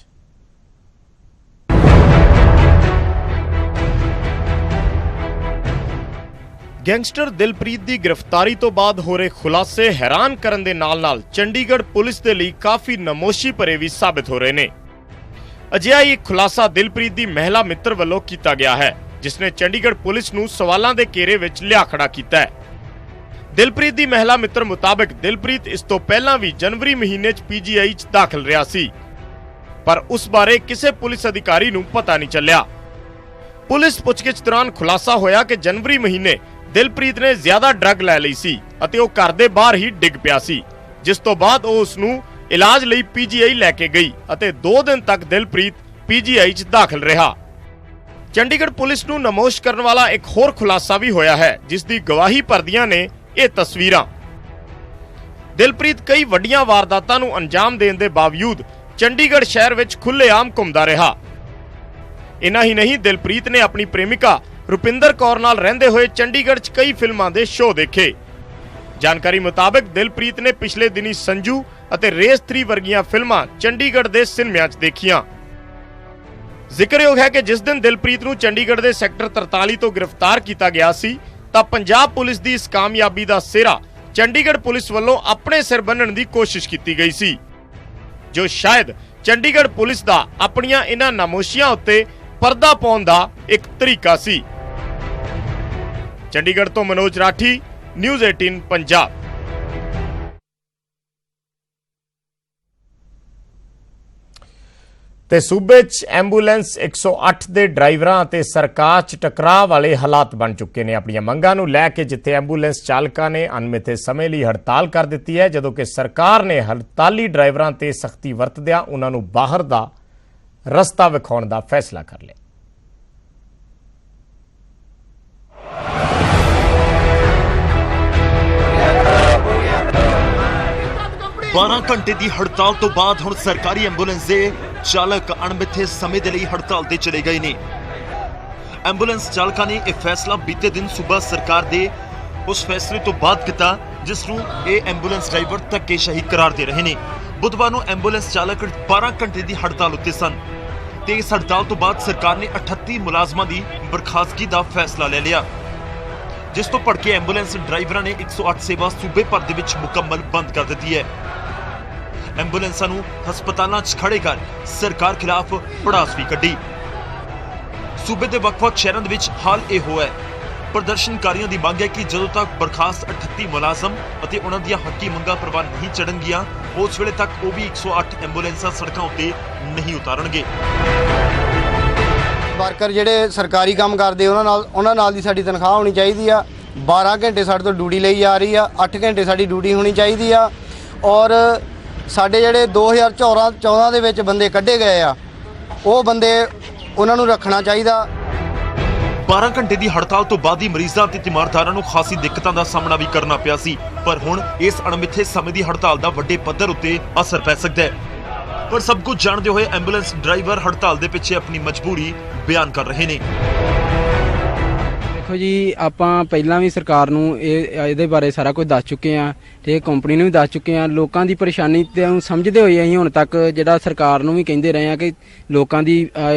ਗੈਂਗਸਟਰ ਦਿਲਪ੍ਰੀਤ ਦੀ ਗ੍ਰਿਫਤਾਰੀ ਤੋਂ ਬਾਅਦ ਹੋ ਰਹੇ ਖੁਲਾਸੇ ਹੈਰਾਨ ਕਰਨ ਦੇ ਨਾਲ-ਨਾਲ ਚੰਡੀਗੜ੍ਹ ਪੁਲਿਸ ਦੇ ਲਈ ਕਾਫੀ ਨਮੋਸ਼ੀ ਭਰੇ ਵੀ ਸਾਬਿਤ ਹੋ ਰਹੇ ਨੇ। ਅਜਿਹਾ ਹੀ ਇੱਕ ਖੁਲਾਸਾ ਦਿਲਪ੍ਰੀਤ ਦੀ ਮਹਿਲਾ ਮਿੱਤਰ ਵੱਲੋਂ ਕੀਤਾ ਗਿਆ ਹੈ, ਜਿਸ ਨੇ ਚੰਡੀਗੜ੍ਹ ਪੁਲਿਸ ਨੂੰ ਸਵਾਲਾਂ ਦੇ ਘੇਰੇ ਵਿੱਚ ਲਿਆ ਖੜਾ ਕੀਤਾ ਹੈ। ਦਿਲਪ੍ਰੀਤ ਦੀ ਮਹਿਲਾ ਮਿੱਤਰ ਮੁਤਾਬਕ ਦਿਲਪ੍ਰੀਤ ਇਸ ਤੋਂ ਪਹਿਲਾਂ ਵੀ ਜਨਵਰੀ ਮਹੀਨੇ 'ਚ ਪੀਜੀਆਈ 'ਚ ਦਾਖਲ ਰਿਹਾ ਸੀ, ਪਰ ਉਸ ਬਾਰੇ ਕਿਸੇ ਪੁਲਿਸ ਅਧਿਕਾਰੀ ਨੂੰ ਪਤਾ ਨਹੀਂ ਚੱਲਿਆ। ਪੁਲਿਸ ਪੁੱਛਗਿੱਛ ਦੌਰਾਨ ਖੁਲਾਸਾ ਹੋਇਆ ਕਿ ਜਨਵਰੀ ਮਹੀਨੇ ਦਿਲਪ੍ਰੀਤ ਨੇ ਜ਼ਿਆਦਾ ਡਰੱਗ ਲੈ ਲਈ ਸੀ ਅਤੇ ਉਹ ਘਰ ਦੇ ਬਾਹਰ ਹੀ ਡਿੱਗ ਪਿਆ ਸੀ, ਜਿਸ ਤੋਂ ਬਾਅਦ ਉਹ ਉਸ ਨੂੰ ਇਲਾਜ ਲਈ ਪੀਜੀਆਈ ਲੈ ਕੇ ਗਈ ਅਤੇ 2 ਦਿਨ ਤੱਕ ਦਿਲਪ੍ਰੀਤ ਪੀਜੀਆਈ 'ਚ ਦਾਖਲ ਰਿਹਾ। ਚੰਡੀਗੜ੍ਹ ਪੁਲਿਸ ਨੂੰ ਨਮੋਸ਼ ਕਰਨ ਵਾਲਾ ਇੱਕ ਹੋਰ ਖੁਲਾਸਾ ਵੀ ਹੋਇਆ ਹੈ, ਜਿਸ ਦੀ ਗਵਾਹੀ ਭਰਦੀਆਂ ਨੇ ਇਹ ਤਸਵੀਰਾਂ। ਦਿਲਪ੍ਰੀਤ ਕਈ ਵੱਡੀਆਂ ਵਾਰਦਾਤਾਂ ਨੂੰ ਅੰਜਾਮ ਦੇਣ ਦੇ ਬਾਵਜੂਦ ਚੰਡੀਗੜ੍ਹ ਸ਼ਹਿਰ ਵਿੱਚ ਖੁੱਲ੍ਹੇਆਮ ਘੁੰਮਦਾ ਰਿਹਾ। ਇਨਾ ਹੀ ਨਹੀਂ, ਦਿਲਪ੍ਰੀਤ ਨੇ ਆਪਣੀ ਪ੍ਰੇਮਿਕਾ ਰੁਪਿੰਦਰ ਕੌਰ ਨਾਲ ਰਹਿੰਦੇ ਹੋਏ ਚੰਡੀਗੜ੍ਹ 'ਚ ਕਈ ਫਿਲਮਾਂ ਦੇ ਸ਼ੋਅ ਦੇਖੇ। ਜਾਣਕਾਰੀ ਮੁਤਾਬਕ ਦਿਲਪ੍ਰੀਤ ਨੇ ਪਿਛਲੇ ਦਿਨੀ ਸੰਜੂ ਅਤੇ ਰੇਸ 3 ਵਰਗੀਆਂ ਫਿਲਮਾਂ ਚੰਡੀਗੜ੍ਹ ਦੇ ਸਿਨੇਮਿਆਂ 'ਚ ਦੇਖੀਆਂ। ਜ਼ਿਕਰਯੋਗ ਹੈ ਕਿ ਜਿਸ ਦਿਨ ਦਿਲਪ੍ਰੀਤ ਨੂੰ ਚੰਡੀਗੜ੍ਹ ਦੇ ਸੈਕਟਰ 43 ਤੋਂ ਗ੍ਰਿਫਤਾਰ ਕੀਤਾ ਗਿਆ ਸੀ, ਤਾਂ ਪੰਜਾਬ ਪੁਲਿਸ ਦੀ ਇਸ ਕਾਮਯਾਬੀ ਦਾ ਸਿਹਰਾ ਚੰਡੀਗੜ੍ਹ ਪੁਲਿਸ ਵੱਲੋਂ ਆਪਣੇ ਸਿਰ ਬੰਨ੍ਹਣ ਦੀ ਕੋਸ਼ਿਸ਼ ਕੀਤੀ ਗਈ ਸੀ, ਜੋ ਸ਼ਾਇਦ ਚੰਡੀਗੜ੍ਹ ਪੁਲਿਸ ਦਾ ਆਪਣੀਆਂ ਇਹਨਾਂ ਨਾਮੋਸ਼ੀਆਂ ਉੱਤੇ ਪਰਦਾ ਪਾਉਣ ਦਾ ਇੱਕ ਤਰੀਕਾ ਸੀ। ਚੰਡੀਗੜ੍ਹ ਤੋਂ ਮਨੋਜ ਰਾਠੀ, ਨਿਊਜ਼ 18 ਪੰਜਾਬ। ਤੇ ਸੂਬੇ 'ਚ ਐਂਬੂਲੈਂਸ 108 ਦੇ ਡਰਾਈਵਰਾਂ ਅਤੇ ਸਰਕਾਰ 'ਚ ਟਕਰਾਅ ਵਾਲੇ ਹਾਲਾਤ ਬਣ ਚੁੱਕੇ ਨੇ। ਆਪਣੀਆਂ ਮੰਗਾਂ ਨੂੰ ਲੈ ਕੇ ਜਿੱਥੇ ਐਂਬੂਲੈਂਸ ਚਾਲਕਾਂ ਨੇ ਅਣਮਿੱਥੇ ਸਮੇਂ ਲਈ ਹੜਤਾਲ ਕਰ ਦਿੱਤੀ ਹੈ, ਜਦੋਂ ਕਿ ਸਰਕਾਰ ਨੇ ਹੜਤਾਲੀ ਡਰਾਈਵਰਾਂ ਤੇ ਸਖਤੀ ਵਰਤਦਿਆਂ ਉਹਨਾਂ ਨੂੰ ਬਾਹਰ ਦਾ ਰਸਤਾ ਵਿਖਾਉਣ ਦਾ ਫੈਸਲਾ ਕਰ ਲਿਆ। 12 ਘੰਟੇ ਦੀ ਹੜਤਾਲ ਤੋਂ ਬਾਅਦ ਹੁਣ ਸਰਕਾਰੀ ਐਂਬੂਲੈਂਸ ਦੇ ਚਾਲਕ ਅਣਮਿੱਥੇ ਸਮੇਂ ਦੇ ਲਈ ਹੜਤਾਲ ਤੇ ਚਲੇ ਗਏ ਨੇ। ਐਂਬੂਲੈਂਸ ਚਾਲਕਾਂ ਨੇ ਇਹ ਫੈਸਲਾ ਬੀਤੇ ਦਿਨ ਸੂਬਾ ਸਰਕਾਰ ਦੇ ਉਸ ਫੈਸਲੇ ਤੋਂ ਬਾਅਦ ਕੀਤਾ, ਜਿਸ ਨੂੰ ਇਹ ਐਂਬੂਲੈਂਸ ਡਰਾਈਵਰ ਧੱਕੇਸ਼ਾਹੀ ਕਰਾਰ ਦੇ ਰਹੇ ਨੇ। ਬੁੱਧਵਾਰ ਨੂੰ ਐਂਬੂਲੈਂਸ ਚਾਲਕ 12 ਘੰਟੇ ਦੀ ਹੜਤਾਲ ਉੱਤੇ ਸਨ ਤੇ ਇਸ ਹੜਤਾਲ ਤੋਂ ਬਾਅਦ ਸਰਕਾਰ ਨੇ 38 ਮੁਲਾਜ਼ਮਾਂ ਦੀ ਬਰਖਾਸਤਗੀ ਦਾ ਫੈਸਲਾ ਲੈ ਲਿਆ, ਜਿਸ ਤੋਂ ਭੜਕੇ ਐਂਬੂਲੈਂਸ ਡਰਾਈਵਰਾਂ ਨੇ 108 ਸੇਵਾ ਸੂਬੇ ਭਰ ਦੇ ਵਿੱਚ ਮੁਕੰਮਲ ਬੰਦ ਕਰ ਦਿੱਤੀ ਹੈ। ਐਂਬੂਲੈਂਸਾਂ ਨੂੰ ਹਸਪਤਾਲਾਂ 'ਚ ਖੜੇ ਕਰ ਸਰਕਾਰ ਖਿਲਾਫ ਭੜਾਸ ਵੀ ਕੱਢੀ। ਸੂਬੇ ਦੇ ਵੱਖ-ਵੱਖ ਸ਼ਹਿਰਾਂ ਦੇ ਵਿੱਚ ਹਾਲ ਇਹੋ ਹੈ। ਪ੍ਰਦਰਸ਼ਨਕਾਰੀਆਂ ਦੀ ਮੰਗ ਹੈ ਕਿ ਜਦੋਂ ਤੱਕ ਬਰਖਾਸਤ 38 ਮੁਲਾਜ਼ਮ ਅਤੇ ਉਹਨਾਂ ਦੀਆਂ ਹੱਕੀ ਮੰਗਾਂ ਪ੍ਰਵਾਨ ਨਹੀਂ ਚੜਨਗੀਆਂ, ਉਸ ਵੇਲੇ ਤੱਕ ਉਹ ਵੀ 108 ਐਂਬੂਲੈਂਸਾਂ ਸੜਕਾਂ ਉੱਤੇ ਨਹੀਂ ਉਤਾਰਨਗੇ। ਵਰਕਰ ਜਿਹੜੇ ਸਰਕਾਰੀ ਕੰਮ ਕਰਦੇ ਉਹਨਾਂ ਨਾਲ ਦੀ ਸਾਡੀ ਤਨਖਾਹ ਹੋਣੀ ਚਾਹੀਦੀ ਆ। 12 ਘੰਟੇ ਸਾਡੇ ਤੋਂ ਡਿਊਟੀ ਲਈ ਜਾ ਰਹੀ ਆ, 8 ਘੰਟੇ ਸਾਡੀ ਡਿਊਟੀ ਹੋਣੀ ਚਾਹੀਦੀ ਆ। ਔਰ ਸਾਡੇ ਜਿਹੜੇ 2014 ਦੇ ਵਿੱਚ ਬੰਦੇ ਕੱਢੇ ਗਏ ਆ, ਉਹ ਬੰਦੇ ਉਹਨਾਂ ਨੂੰ ਰੱਖਣਾ ਚਾਹੀਦਾ। 12 ਘੰਟੇ ਦੀ ਹੜਤਾਲ ਤੋਂ ਬਾਅਦ ਹੀ ਮਰੀਜ਼ਾਂ ਤੇ ਤਿਮਾਰਦਾਰਾਂ ਨੂੰ ਖਾਸੀ ਦਿੱਕਤਾਂ ਦਾ ਸਾਹਮਣਾ ਵੀ ਕਰਨਾ ਪਿਆ ਸੀ, ਪਰ ਹੁਣ ਇਸ ਅਣਮਿੱਥੇ ਸਮੇਂ ਦੀ ਹੜਤਾਲ ਦਾ ਵੱਡੇ ਪੱਧਰ ਉੱਤੇ ਅਸਰ ਪੈ ਸਕਦਾ ਹੈ। ਪਰ ਸਭ ਕੁਝ ਜਾਣਦੇ ਹੋਏ ਐਂਬੂਲੈਂਸ ਡਰਾਈਵਰ ਹੜਤਾਲ ਦੇ ਪਿੱਛੇ ਆਪਣੀ ਮਜਬੂਰੀ ਬਿਆਨ ਕਰ ਰਹੇ ਨੇ। ਦੇਖੋ ਜੀ, ਆਪਾਂ ਪਹਿਲਾਂ ਵੀ ਸਰਕਾਰ ਨੂੰ ਇਹਦੇ ਬਾਰੇ ਸਾਰਾ ਕੁਝ ਦੱਸ ਚੁੱਕੇ ਆ ਤੇ ਕੰਪਨੀ ਨੂੰ ਵੀ ਦੱਸ ਚੁੱਕੇ ਆ। ਲੋਕਾਂ ਦੀ ਪਰੇਸ਼ਾਨੀ ਤੇ ਸਮਝਦੇ ਹੋਏ ਅਸੀਂ ਹੁਣ ਤੱਕ ਜਿਹੜਾ ਸਰਕਾਰ ਨੂੰ ਵੀ ਕਹਿੰਦੇ ਰਹੇ ਆ ਕਿ ਲੋਕਾਂ ਦੀ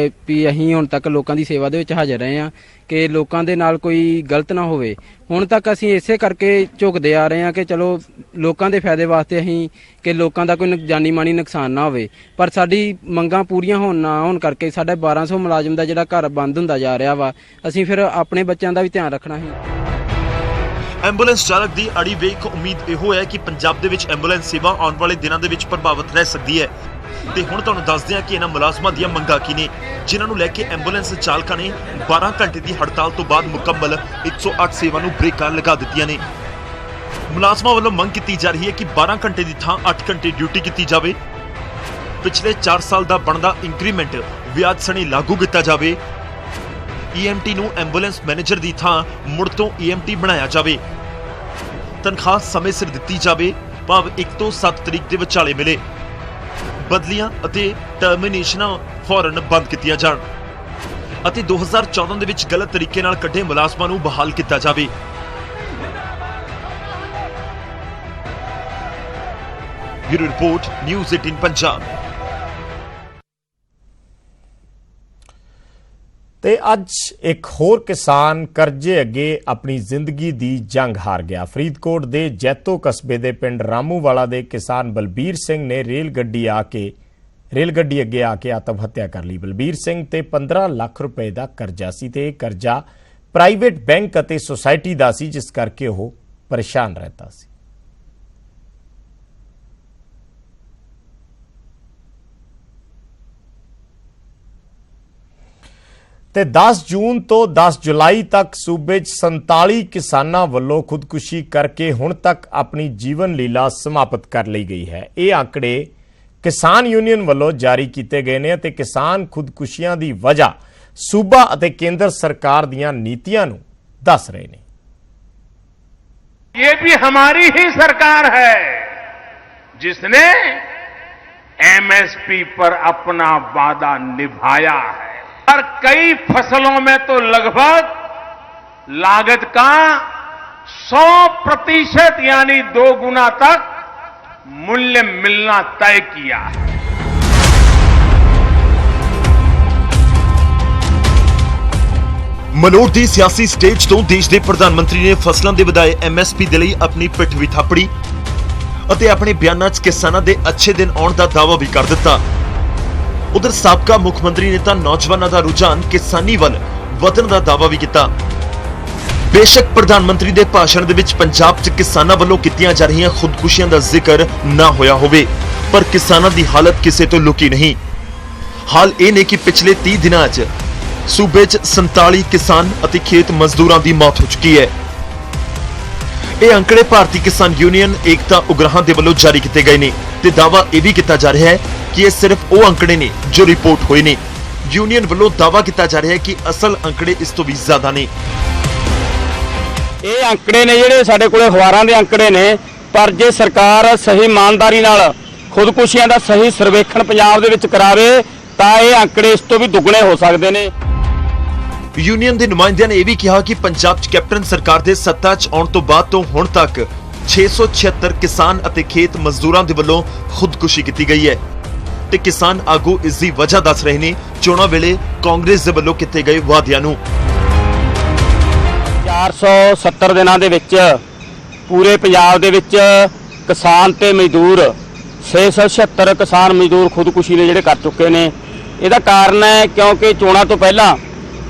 ਵੀ ਅਸੀਂ ਹੁਣ ਤੱਕ ਲੋਕਾਂ ਦੀ ਸੇਵਾ ਦੇ ਵਿੱਚ ਹਾਜ਼ਰ ਰਹੇ ਆ ਕਿ ਲੋਕਾਂ ਦੇ ਨਾਲ ਕੋਈ ਗਲਤ ਨਾ ਹੋਵੇ। ਹੁਣ ਤੱਕ ਅਸੀਂ ਇਸੇ ਕਰਕੇ ਝੁਕਦੇ ਆ ਰਹੇ ਆ ਕਿ ਚਲੋ ਲੋਕਾਂ ਦੇ ਫਾਇਦੇ ਵਾਸਤੇ ਅਸੀਂ ਕਿ ਲੋਕਾਂ ਦਾ ਕੋਈ ਜਾਨੀ ਮਾਨੀ ਨੁਕਸਾਨ ਨਾ ਹੋਵੇ, ਪਰ ਸਾਡੀ ਮੰਗਾਂ ਪੂਰੀਆਂ ਨਾ ਹੋਣ ਕਰਕੇ ਸਾਡਾ 1200 ਮੁਲਾਜ਼ਮ ਦਾ ਜਿਹੜਾ ਘਰ ਬੰਦ ਹੁੰਦਾ ਜਾ ਰਿਹਾ ਵਾ। ਅਸੀਂ ਫਿਰ ਆਪਣੇ ਬੱਚਿਆਂ ਦਾ ਵੀ ਧਿਆਨ ਰੱਖਣਾ ਹੈ। ਐਂਬੂਲੈਂਸ ਚਾਲਕ ਦੀ ਅੜੀ ਵੇਖ ਉਮੀਦ ਇਹੋ ਹੈ ਕਿ ਪੰਜਾਬ ਦੇ ਵਿੱਚ ਐਂਬੂਲੈਂਸ ਸੇਵਾ ਆਉਣ ਵਾਲੇ ਦਿਨਾਂ ਦੇ ਵਿੱਚ ਪ੍ਰਭਾਵਿਤ ਰਹਿ ਸਕਦੀ ਹੈ। ਤੇ ਹੁਣ ਤੁਹਾਨੂੰ ਦੱਸਦੇ ਹਾਂ ਕਿ ਇਹਨਾਂ ਮੁਲਾਜ਼ਮਾਂ ਦੀਆਂ ਮੰਗਾਂ ਕੀ ਨੇ, ਜਿਨ੍ਹਾਂ ਨੂੰ ਲੈ ਕੇ ਐਂਬੂਲੈਂਸ ਚਾਲਕਾਂ ਨੇ 12 ਘੰਟੇ ਦੀ ਹੜਤਾਲ ਤੋਂ ਬਾਅਦ ਮੁਕੰਮਲ 108 ਸੇਵਾ ਨੂੰ ਬ੍ਰੇਕਾਂ ਲਗਾ ਦਿੱਤੀਆਂ ਨੇ। ਮੁਲਾਜ਼ਮਾਂ ਵੱਲੋਂ ਮੰਗ ਕੀਤੀ ਜਾ ਰਹੀ ਹੈ ਕਿ 12 ਘੰਟੇ ਦੀ ਥਾਂ 8 ਘੰਟੇ ਡਿਊਟੀ ਕੀਤੀ ਜਾਵੇ, ਪਿਛਲੇ 4 ਸਾਲ ਦਾ ਬਣਦਾ ਇੰਕਰੀਮੈਂਟ ਵਿਆਜ ਸਣੇ ਲਾਗੂ ਕੀਤਾ ਜਾਵੇ, EMT ਨੂੰ ਐਂਬੂਲੈਂਸ ਮੈਨੇਜਰ ਦੀ ਥਾਂ ਮੁੜ ਤੋਂ EMT ਬਣਾਇਆ ਜਾਵੇ, ਤਨਖਾਹ ਸਮੇਂ ਸਿਰ ਦਿੱਤੀ ਜਾਵੇ, ਭਾਵ 1 ਤੋਂ 7 ਤਰੀਕ ਦੇ ਵਿਚਾਲੇ ਮਿਲੇ, ਬਦਲੀਆਂ ਅਤੇ ਟਰਮੀਨੇਸ਼ਨਾਂ ਫੌਰਨ ਬੰਦ ਕੀਤੀਆਂ ਜਾਣ ਅਤੇ 2014 ਦੇ ਵਿੱਚ ਗਲਤ ਤਰੀਕੇ ਨਾਲ ਕੱਢੇ ਮੁਲਾਜ਼ਮਾਂ ਨੂੰ ਬਹਾਲ ਕੀਤਾ ਜਾਵੇ। Bureau report, news 18 Punjab. ਤੇ ਅੱਜ ਇੱਕ ਹੋਰ ਕਿਸਾਨ ਕਰਜ਼ੇ ਅੱਗੇ ਆਪਣੀ ਜ਼ਿੰਦਗੀ ਦੀ ਜੰਗ ਹਾਰ ਗਿਆ। ਫਰੀਦਕੋਟ ਦੇ ਜੈਤੋ ਕਸਬੇ ਦੇ ਪਿੰਡ ਰਾਮੂਵਾਲਾ ਦੇ ਕਿਸਾਨ ਬਲਬੀਰ ਸਿੰਘ ਨੇ ਰੇਲ ਗੱਡੀ ਅੱਗੇ ਆ ਕੇ ਆਤਮ ਹੱਤਿਆ ਕਰ ਲਈ। ਬਲਬੀਰ ਸਿੰਘ ਤੇ 15 ਲੱਖ ਰੁਪਏ ਦਾ ਕਰਜ਼ਾ ਸੀ ਤੇ ਇਹ ਕਰਜ਼ਾ ਪ੍ਰਾਈਵੇਟ ਬੈਂਕ ਅਤੇ ਸੁਸਾਇਟੀ ਦਾ ਸੀ, ਜਿਸ ਕਰਕੇ ਉਹ ਪਰੇਸ਼ਾਨ ਰਹਿੰਦਾ ਸੀ। ਤੇ 10 ਜੂਨ ਤੋਂ 10 ਜੁਲਾਈ ਤੱਕ ਸੂਬੇ 'ਚ 47 ਕਿਸਾਨਾਂ ਵੱਲੋਂ ਖੁਦਕੁਸ਼ੀ ਕਰਕੇ ਹੁਣ ਤੱਕ ਆਪਣੀ ਜੀਵਨ ਲੀਲਾ ਸਮਾਪਤ ਕਰ ਲਈ ਗਈ ਹੈ। ਇਹ ਆંકੜੇ ਕਿਸਾਨ ਯੂਨੀਅਨ ਵੱਲੋਂ ਜਾਰੀ ਕੀਤੇ ਗਏ ਨੇ ਅਤੇ ਕਿਸਾਨ ਖੁਦਕੁਸ਼ੀਆਂ ਦੀ ਵਜ੍ਹਾ ਸੂਬਾ ਅਤੇ ਕੇਂਦਰ ਸਰਕਾਰ ਦੀਆਂ ਨੀਤੀਆਂ ਨੂੰ ਦੱਸ ਰਹੇ ਨੇ। ये भी हमारी ही सरकार है जिसने MSP पर अपना वादा निभाया है और कई फसलों में तो लगभग लागत का 100% यानी 2 गुना तक मूल्य मिलना तय किया है। ਮਲੋਟ ਦੀ ਸਿਆਸੀ ਸਟੇਜ ਤੋਂ ਦੇਸ਼ ਦੇ ਪ੍ਰਧਾਨ ਮੰਤਰੀ ਨੇ ਫਸਲਾਂ ਦੇ ਵਧਾਏ MSP ਦੇ ਲਈ ਆਪਣੀ ਪਿੱਠ ਵੀ ਥਾਪੜੀ ਅਤੇ ਆਪਣੇ ਬਿਆਨਾਂ 'ਚ ਕਿਸਾਨਾਂ ਦੇ ਅੱਛੇ ਦਿਨ ਆਉਣ ਦਾ ਦਾਅਵਾ ਵੀ ਕਰ ਦਿੱਤਾ। ਉਧਰ ਸਾਬਕਾ ਮੁੱਖ ਮੰਤਰੀ ਨੇ ਤਾਂ ਨੌਜਵਾਨਾਂ ਦਾ ਰੁਝਾਨ ਕਿਸਾਨੀ ਵੱਲ ਵਧਣ ਦਾ ਦਾਅਵਾ ਵੀ ਕੀਤਾ। ਬੇਸ਼ੱਕ ਪ੍ਰਧਾਨ ਮੰਤਰੀ ਦੇ ਭਾਸ਼ਣ ਦੇ ਵਿੱਚ ਪੰਜਾਬ 'ਚ ਕਿਸਾਨਾਂ ਵੱਲੋਂ ਕੀਤੀਆਂ ਜਾ ਰਹੀਆਂ ਖੁਦਕੁਸ਼ੀਆਂ ਦਾ ਜ਼ਿਕਰ ਨਾ ਹੋਇਆ ਹੋਵੇ, ਪਰ ਕਿਸਾਨਾਂ ਦੀ ਹਾਲਤ ਕਿਸੇ ਤੋਂ ਲੁਕੀ ਨਹੀਂ। ਹਾਲ ਇਹ ਨੇ ਕਿ ਪਿਛਲੇ 30 ਦਿਨਾਂ 'ਚ ਸੂਬੇ 'ਚ 47 ਕਿਸਾਨ ਅਤੇ ਖੇਤ ਮਜ਼ਦੂਰਾਂ ਦੀ ਮੌਤ ਹੋ ਚੁੱਕੀ ਹੈ। ਇਹ ਅੰਕੜੇ ਭਾਰਤੀ ਕਿਸਾਨ ਯੂਨੀਅਨ ਏਕਤਾ ਉਗਰਾਹਾਂ ਦੇ ਵੱਲੋਂ ਜਾਰੀ ਕੀਤੇ ਗਏ ਨੇ ਤੇ ਦਾਅਵਾ ਇਹ ਵੀ ਕੀਤਾ ਜਾ ਰਿਹਾ ਹੈ ਕਿ ਇਹ ਸਿਰਫ ਉਹ ਅੰਕੜੇ ਨੇ ਜੋ ਰਿਪੋਰਟ ਹੋਏ ਨੇ। ਯੂਨੀਅਨ ਵੱਲੋਂ ਦਾਅਵਾ ਕੀਤਾ ਜਾ ਰਿਹਾ ਹੈ ਕਿ ਅਸਲ ਅੰਕੜੇ ਇਸ ਤੋਂ ਵੀ ਜ਼ਿਆਦਾ ਨੇ। ਇਹ ਅੰਕੜੇ ਨੇ ਜਿਹੜੇ ਸਾਡੇ ਕੋਲੇ ਅਖਬਾਰਾਂ ਦੇ ਅੰਕੜੇ ਨੇ, ਪਰ ਜੇ ਸਰਕਾਰ ਸਹੀ ਇਮਾਨਦਾਰੀ ਨਾਲ ਖੁਦਕੁਸ਼ੀਆਂ ਦਾ ਸਹੀ ਸਰਵੇਖਣ ਪੰਜਾਬ ਦੇ ਵਿੱਚ ਕਰਾਵੇ ਤਾਂ ਇਹ ਅੰਕੜੇ ਇਸ ਤੋਂ ਵੀ ਦੁੱਗਣੇ ਹੋ ਸਕਦੇ ਨੇ। ਯੂਨੀਅਨ ਦੇ ਨੁਮਾਇੰਦਿਆਂ ਨੇ ਇਹ ਵੀ ਕਿਹਾ ਕਿ ਪੰਜਾਬ 'ਚ ਕੈਪਟਨ ਸਰਕਾਰ ਦੇ ਸੱਤਾ 'ਚ ਆਉਣ ਤੋਂ ਬਾਅਦ ਤੋਂ ਹੁਣ ਤੱਕ 676 ਕਿਸਾਨ ਅਤੇ ਖੇਤ ਮਜ਼ਦੂਰਾਂ ਦੇ ਵੱਲੋਂ ਖੁਦਕੁਸ਼ੀ ਕੀਤੀ ਗਈ ਹੈ ਤੇ ਕਿਸਾਨ ਆਗੂ ਇਸ ਦੀ ਵਜ੍ਹਾ ਦੱਸ ਰਹੇ ਨੇ ਚੋਣਾਂ ਵੇਲੇ ਕਾਂਗਰਸ ਦੇ ਵੱਲੋਂ ਕੀਤੇ ਗਏ ਵਾਅਦਿਆਂ ਨੂੰ। 470 ਦਿਨਾਂ ਦੇ ਵਿੱਚ ਪੂਰੇ ਪੰਜਾਬ ਦੇ ਵਿੱਚ ਕਿਸਾਨ ਤੇ ਮਜ਼ਦੂਰ 676 ਕਿਸਾਨ ਮਜ਼ਦੂਰ ਖੁਦਕੁਸ਼ੀ ਦੇ ਜਿਹੜੇ ਕਰ ਚੁੱਕੇ ਨੇ। ਇਹਦਾ ਕਾਰਨ ਹੈ ਕਿਉਂਕਿ ਚੋਣਾਂ ਤੋਂ ਪਹਿਲਾਂ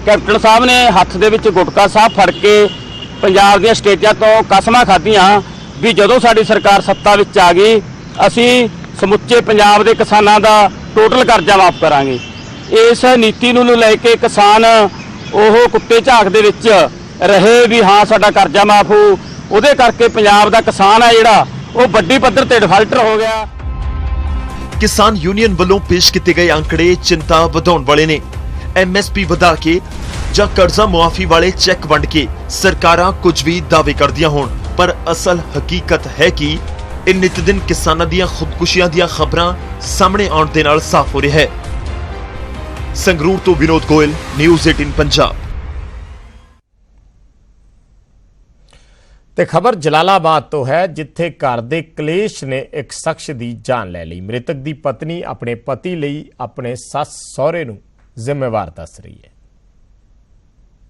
ਕੈਪਟਨ ਸਾਹਿਬ ਨੇ ਹੱਥ ਦੇ ਵਿੱਚ ਗੁਟਕਾ ਸਾਹਿਬ ਫੜ ਕੇ ਪੰਜਾਬ ਦੀਆਂ ਸਟੇਜਾਂ ਤੋਂ ਕਸਮਾਂ ਖਾਧੀਆਂ ਵੀ ਜਦੋਂ ਸਾਡੀ ਸਰਕਾਰ ਸੱਤਾ ਵਿੱਚ ਆ ਗਈ ਅਸੀਂ ਸਮੁੱਚੇ ਪੰਜਾਬ ਦੇ ਕਿਸਾਨਾਂ ਦਾ ਟੋਟਲ ਕਰਜ਼ਾ ਮਾਫ ਕਰਾਂਗੇ। ਇਸ ਨੀਤੀ ਨੂੰ ਲੈ ਕੇ ਕਿਸਾਨ ਉਹ ਕੁੱਤੇ ਝਾਕ ਦੇ ਵਿੱਚ ਰਹੇ ਵੀ ਹਾਂ ਸਾਡਾ ਕਰਜ਼ਾ ਮਾਫ ਹੋ, ਉਹਦੇ ਕਰਕੇ ਪੰਜਾਬ ਦਾ ਕਿਸਾਨ ਹੈ ਜਿਹੜਾ ਉਹ ਵੱਡੀ ਪੱਧਰ ਤੇ ਡਿਫਾਲਟਰ ਹੋ ਗਿਆ। ਕਿਸਾਨ ਯੂਨੀਅਨ ਵੱਲੋਂ ਪੇਸ਼ ਕੀਤੇ ਗਏ ਅੰਕੜੇ ਚਿੰਤਾ ਵਧਾਉਣ ਵਾਲੇ ਨੇ। MSP ਵਧਾ ਕੇ ਜਾਂ ਕਰਜ਼ਾ ਮੁਆਫੀ ਵਾਲੇ ਚੈੱਕ ਵੰਡ ਕੇ ਸਰਕਾਰਾਂ ਕੁਝ ਵੀ ਦਾਅਵੇ ਕਰਦੀਆਂ ਹੋਣ, ਪਰ ਅਸਲ ਹਕੀਕਤ ਹੈ ਕਿ ਇਹ ਨਿਤ ਦਿਨ ਕਿਸਾਨਾਂ ਦੀਆਂ ਖੁਦਕੁਸ਼ੀਆਂ ਦੀਆਂ ਖਬਰਾਂ ਸਾਹਮਣੇ ਆਉਣ ਦੇ ਨਾਲ ਸਾਫ਼ ਹੋ ਰਿਹਾ ਹੈ। ਸੰਗਰੂਰ ਤੋਂ ਵਿਨੋਦ ਗੋਇਲ, ਨਿਊਜ਼ 18 ਪੰਜਾਬ। ਤੇ ਖਬਰ ਜਲਾਲਾਬਾਦ ਤੋਂ ਹੈ, ਜਿੱਥੇ ਘਰ ਦੇ ਕਲੇਸ਼ ਨੇ ਇੱਕ ਸ਼ਖਸ ਦੀ ਜਾਨ ਲੈ ਲਈ। ਮ੍ਰਿਤਕ ਦੀ ਪਤਨੀ ਆਪਣੇ ਪਤੀ ਲਈ ਆਪਣੇ ਸੱਸ ਸਹੁਰੇ ਨੂੰ ਜ਼ਿੰਮੇਵਾਰ ਦੱਸ ਰਹੀ ਹੈ।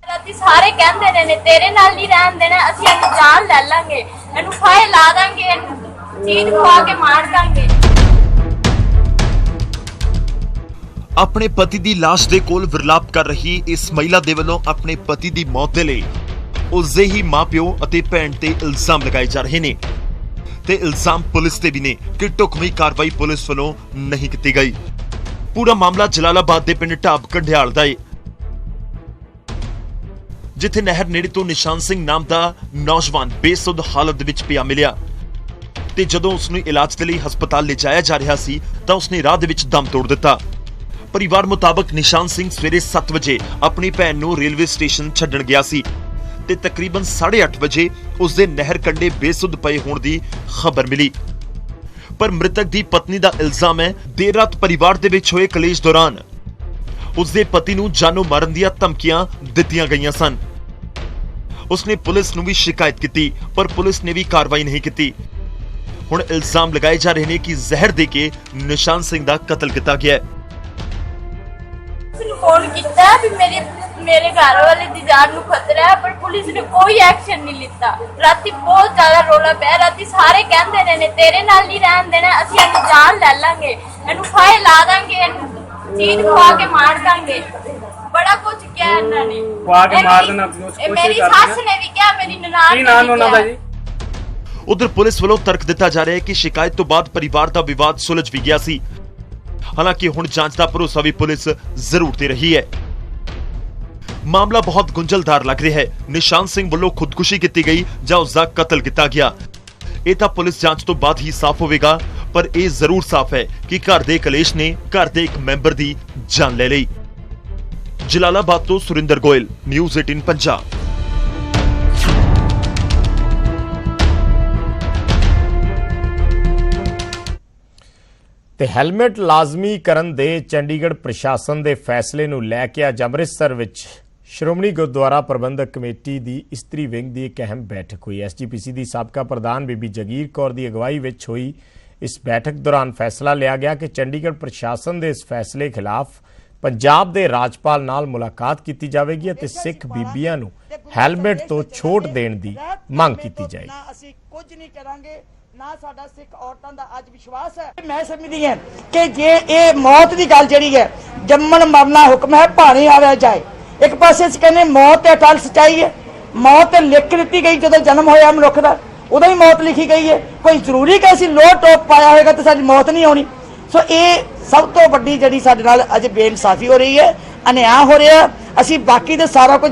ਰਾਤੀ ਸਾਰੇ ਕਹਿੰਦੇ ਨੇ ਤੇਰੇ ਨਾਲ ਨਹੀਂ ਰਹਿਣ ਦੇਣਾ, ਅਸੀਂ ਇਹਨੂੰ ਜਾਨ ਲੈ ਲਾਂਗੇ, ਇਹਨੂੰ ਫਾਇ ਲਾ ਦਾਂਗੇ, ਇਹਨੂੰ ਚੀਜ਼ ਖਵਾ ਕੇ ਮਾਰ ਦਾਂਗੇ। ਆਪਣੇ ਪਤੀ ਦੀ ਲਾਸ਼ ਦੇ ਕੋਲ ਵਿਰਲਾਪ ਕਰ ਰਹੀ ਇਸ ਮਹਿਲਾ ਦੇ ਵੱਲੋਂ ਆਪਣੇ ਪਤੀ ਦੀ ਮੌਤ ਦੇ ਲਈ ਉਸਦੇ ਹੀ ਮਾਪਿਓ ਅਤੇ ਭੈਣ ਤੇ ਇਲਜ਼ਾਮ ਲਗਾਏ ਜਾ ਰਹੇ ਨੇ ਤੇ ਇਲਜ਼ਾਮ ਪੁਲਿਸ ਤੇ ਵੀ ਨੇ ਕਿ ਢੁਕਵੀਂ ਕਾਰਵਾਈ ਪੁਲਿਸ ਵੱਲੋਂ ਨਹੀਂ ਕੀਤੀ ਗਈ। ਪੂਰਾ ਮਾਮਲਾ ਜਲਾਲਾਬਾਦ ਦੇ ਪਿੰਡ ਢਾਬ ਕੰਢਿਆਲ ਦਾ ਹੈ, ਜਿੱਥੇ ਨਹਿਰ ਨੇੜੇ ਤੋਂ ਨਿਸ਼ਾਨ ਸਿੰਘ ਨਾਮ ਦਾ ਨੌਜਵਾਨ ਬੇਸੁੱਧ ਹਾਲਤ ਵਿੱਚ ਪਿਆ ਮਿਲਿਆ ਤੇ ਜਦੋਂ ਉਸ ਨੂੰ ਇਲਾਜ ਦੇ ਲਈ ਹਸਪਤਾਲ ਲਿਜਾਇਆ ਜਾ ਰਿਹਾ ਸੀ ਤਾਂ ਉਸਨੇ ਰਾਹ ਦੇ ਵਿੱਚ ਦਮ ਤੋੜ ਦਿੱਤਾ। ਪਰਿਵਾਰ ਮੁਤਾਬਕ ਨਿਸ਼ਾਨ ਸਿੰਘ ਸਵੇਰੇ 7 ਵਜੇ ਆਪਣੀ ਭੈਣ ਨੂੰ ਰੇਲਵੇ ਸਟੇਸ਼ਨ ਛੱਡਣ ਗਿਆ ਸੀ ਤੇ ਤਕਰੀਬਨ 8:30 ਵਜੇ ਉਸਦੇ ਨਹਿਰ ਕੰਢੇ ਬੇਸੁੱਧ ਪਏ ਹੋਣ ਦੀ ਖਬਰ ਮਿਲੀ। ਪਰ ਮ੍ਰਿਤਕ ਦੀ ਪਤਨੀ ਦਾ ਇਲਜ਼ਾਮ ਹੈ ਦੇਰ ਰਾਤ ਪਰਿਵਾਰ ਦੇ ਵਿੱਚ ਹੋਏ ਕਲੇਸ਼ ਦੌਰਾਨ ਉਸਦੇ ਪਤੀ ਨੂੰ ਜਾਨੋਂ ਮਾਰਨ ਦੀਆਂ ਧਮਕੀਆਂ ਦਿੱਤੀਆਂ ਗਈਆਂ ਸਨ। ਉਸਨੇ ਪੁਲਿਸ ਨੂੰ ਵੀ ਸ਼ਿਕਾਇਤ ਕੀਤੀ ਪਰ ਪੁਲਿਸ ਨੇ ਵੀ ਕਾਰਵਾਈ ਨਹੀਂ ਕੀਤੀ। ਹੁਣ ਇਲਜ਼ਾਮ ਲਗਾਏ ਜਾ ਰਹੇ ਨੇ ਕਿ ਜ਼ਹਿਰ ਦੇ ਕੇ ਨਿਸ਼ਾਨ ਸਿੰਘ ਦਾ ਕਤਲ ਕੀਤਾ ਗਿਆ ਹੈ। ਫੋਨ ਕੀਤਾ ਵੀ ਮੇਰੇ ਘਰ ਵਾਲੇ ਦੀ ਜਾਨ ਨੂੰ ਖਤਰਾ ਹੈ, ਪਰ ਪੁਲਿਸ ਨੇ ਕੋਈ ਐਕਸ਼ਨ ਨਹੀਂ ਲਿੱਤਾ। ਰਾਤੀ ਬਹੁਤ ਜ਼ਿਆਦਾ ਰੋਲਾ ਪਿਆ, ਰਾਤੀ ਸਾਰੇ ਕਹਿੰਦੇ ਨੇ ਤੇਰੇ ਨਾਲ ਨਹੀਂ ਰਹਿਣ ਦੇਣਾ, ਅਸੀਂ ਇਹਨੂੰ ਜਾਨ ਲੈ ਲਾਂਗੇ, ਇਹਨੂੰ ਫਾਇ ਲਾ ਦਾਂਗੇ, ਇਹਨੂੰ ਚੀਜ਼ ਖਵਾ ਕੇ ਮਾਰ ਦਾਂਗੇ। ਬੜਾ ਕੁਝ ਕਿਹਾ ਇਹਨਾਂ ਨੇ, ਖਵਾ ਕੇ ਮਾਰ ਦੇਣਾ। ਮੇਰੀ ਸੱਸ ਨੇ ਵੀ ਕਿਹਾ, ਮੇਰੀ ਨਨਾਣ ਨੇ ਵੀ ਕਿਹਾ। ਉਧਰ ਪੁਲਿਸ ਵੱਲੋਂ ਤਰਕ ਦਿੱਤਾ ਜਾ ਰਿਹਾ ਹੈ ਕਿ ਸ਼ਿਕਾਇਤ ਤੋਂ ਬਾਅਦ ਪਰਿਵਾਰ ਦਾ ਵਿਵਾਦ ਸੁਲਝ ਵੀ ਗਿਆ ਸੀ। ਹਾਲਾਂਕਿ ਹੁਣ ਜਾਂਚ ਦਾ ਭਰੋਸਾ ਵੀ ਪੁਲਿਸ ਜ਼ਰੂਰ ਦੇ ਰਹੀ ਹੈ। ਮਾਮਲਾ ਬਹੁਤ ਗੁੰਝਲਦਾਰ ਲੱਗ ਰਿਹਾ ਹੈ। ਨਿਸ਼ਾਨ ਸਿੰਘ ਵੱਲੋਂ ਖੁਦਕੁਸ਼ੀ ਕੀਤੀ ਗਈ ਜਾਂ ਉਸ ਦਾ ਕਤਲ ਕੀਤਾ ਗਿਆ, ਇਹ ਤਾਂ ਪੁਲਿਸ ਜਾਂਚ ਤੋਂ ਬਾਅਦ ਹੀ ਸਾਫ਼ ਹੋਵੇਗਾ। ਪਰ ਇਹ ਜ਼ਰੂਰ ਸਾਫ਼ ਹੈ ਕਿ ਘਰ ਦੇ ਕਲੇਸ਼ ਨੇ ਘਰ ਦੇ ਇੱਕ ਮੈਂਬਰ ਦੀ ਜਾਨ ਲੈ ਲਈ। ਜਲਾਲਾਬਾਦ ਤੋਂ ਸੁਰਿੰਦਰ ਗੋਇਲ, ਨਿਊਜ਼ 18 ਪੰਜਾਬ। ਤੇ ਹੈਲਮਟ ਲਾਜ਼ਮੀ ਕਰਨ ਦੇ ਚੰਡੀਗੜ੍ਹ ਪ੍ਰਸ਼ਾਸਨ ਦੇ ਫੈਸਲੇ ਨੂੰ ਲੈ ਕੇ ਅੱਜ ਅੰਮ੍ਰਿਤਸਰ ਵਿੱਚ ਸ਼੍ਰੋਮਣੀ ਗੁਰਦੁਆਰਾ ਪ੍ਰਬੰਧਕ ਕਮੇਟੀ ਦੀ ਇਸਤਰੀ ਵਿੰਗ ਦੀ ਇੱਕ ਅਹਿਮ ਬੈਠਕ ਹੋਈ। SGPC ਦੀ ਸਾਬਕਾ ਪ੍ਰਧਾਨ ਬੀਬੀ ਜਗੀਰ ਕੌਰ ਦੀ ਅਗਵਾਈ ਵਿੱਚ ਹੋਈ ਇਸ ਬੈਠਕ ਦੌਰਾਨ ਫੈਸਲਾ ਲਿਆ ਗਿਆ ਕਿ ਚੰਡੀਗੜ੍ਹ ਪ੍ਰਸ਼ਾਸਨ ਦੇ ਇਸ ਫੈਸਲੇ ਖਿਲਾਫ ਪੰਜਾਬ ਦੇ ਰਾਜਪਾਲ ਨਾਲ ਮੁਲਾਕਾਤ ਕੀਤੀ ਜਾਵੇਗੀ ਅਤੇ ਸਿੱਖ ਬੀਬੀਆਂ ਨੂੰ ਹੈਲਮਟ ਤੋਂ ਛੋਟ ਦੇਣ ਦੀ ਮੰਗ ਕੀਤੀ ਜਾਏਗੀ। ਅਸੀਂ ਕੁਝ ਨਹੀਂ ਕਰਾਂਗੇ, ਨਾ ਸਾਡਾ ਸਿੱਖ ਔਰਤਾਂ ਦਾ ਅੱਜ ਵਿਸ਼ਵਾਸ ਹੈ। ਮੈਂ ਸਮਝਦੀ ਹਾਂ ਕਿ ਜੇ ਇਹ ਮੌਤ ਦੀ ਗੱਲ ਜਿਹੜੀ ਹੈ, ਜੰਮਣ ਮਰਨਾ ਹੁਕਮ ਹੈ, ਭਾਣੇ ਆਇਆ ਜਾਏ। ਇੱਕ ਪਾਸੇ ਅਸੀਂ ਕਹਿੰਦੇ ਮੌਤ ਤੇ ਅਟਲ ਸਚਾਈ ਹੈ, ਮੌਤ ਲਿਖ ਦਿੱਤੀ ਗਈ ਜਦੋਂ ਜਨਮ ਹੋਇਆ ਮਨੁੱਖ ਦਾ, ਉਦੋਂ ਹੀ ਮੌਤ ਲਿਖੀ ਗਈ ਹੈ। ਕੋਈ ਜ਼ਰੂਰੀ ਕਿ ਅਸੀਂ ਲੋਹ ਟੋਪ ਪਾਇਆ ਹੋਏਗਾ ਤਾਂ ਸਾਡੀ ਮੌਤ ਨਹੀਂ ਆਉਣੀ। ਸੋ ਇਹ ਸਭ ਤੋਂ ਵੱਡੀ ਜਿਹੜੀ ਸਾਡੇ ਨਾਲ ਅੱਜ ਬੇਇਨਸਾਫੀ ਹੋ ਰਹੀ ਹੈ, ਅਨਿਆਂ ਹੋ ਰਿਹਾ। ਅਸੀਂ ਬਾਕੀ ਤੇ ਸਾਰਾ ਕੁਝ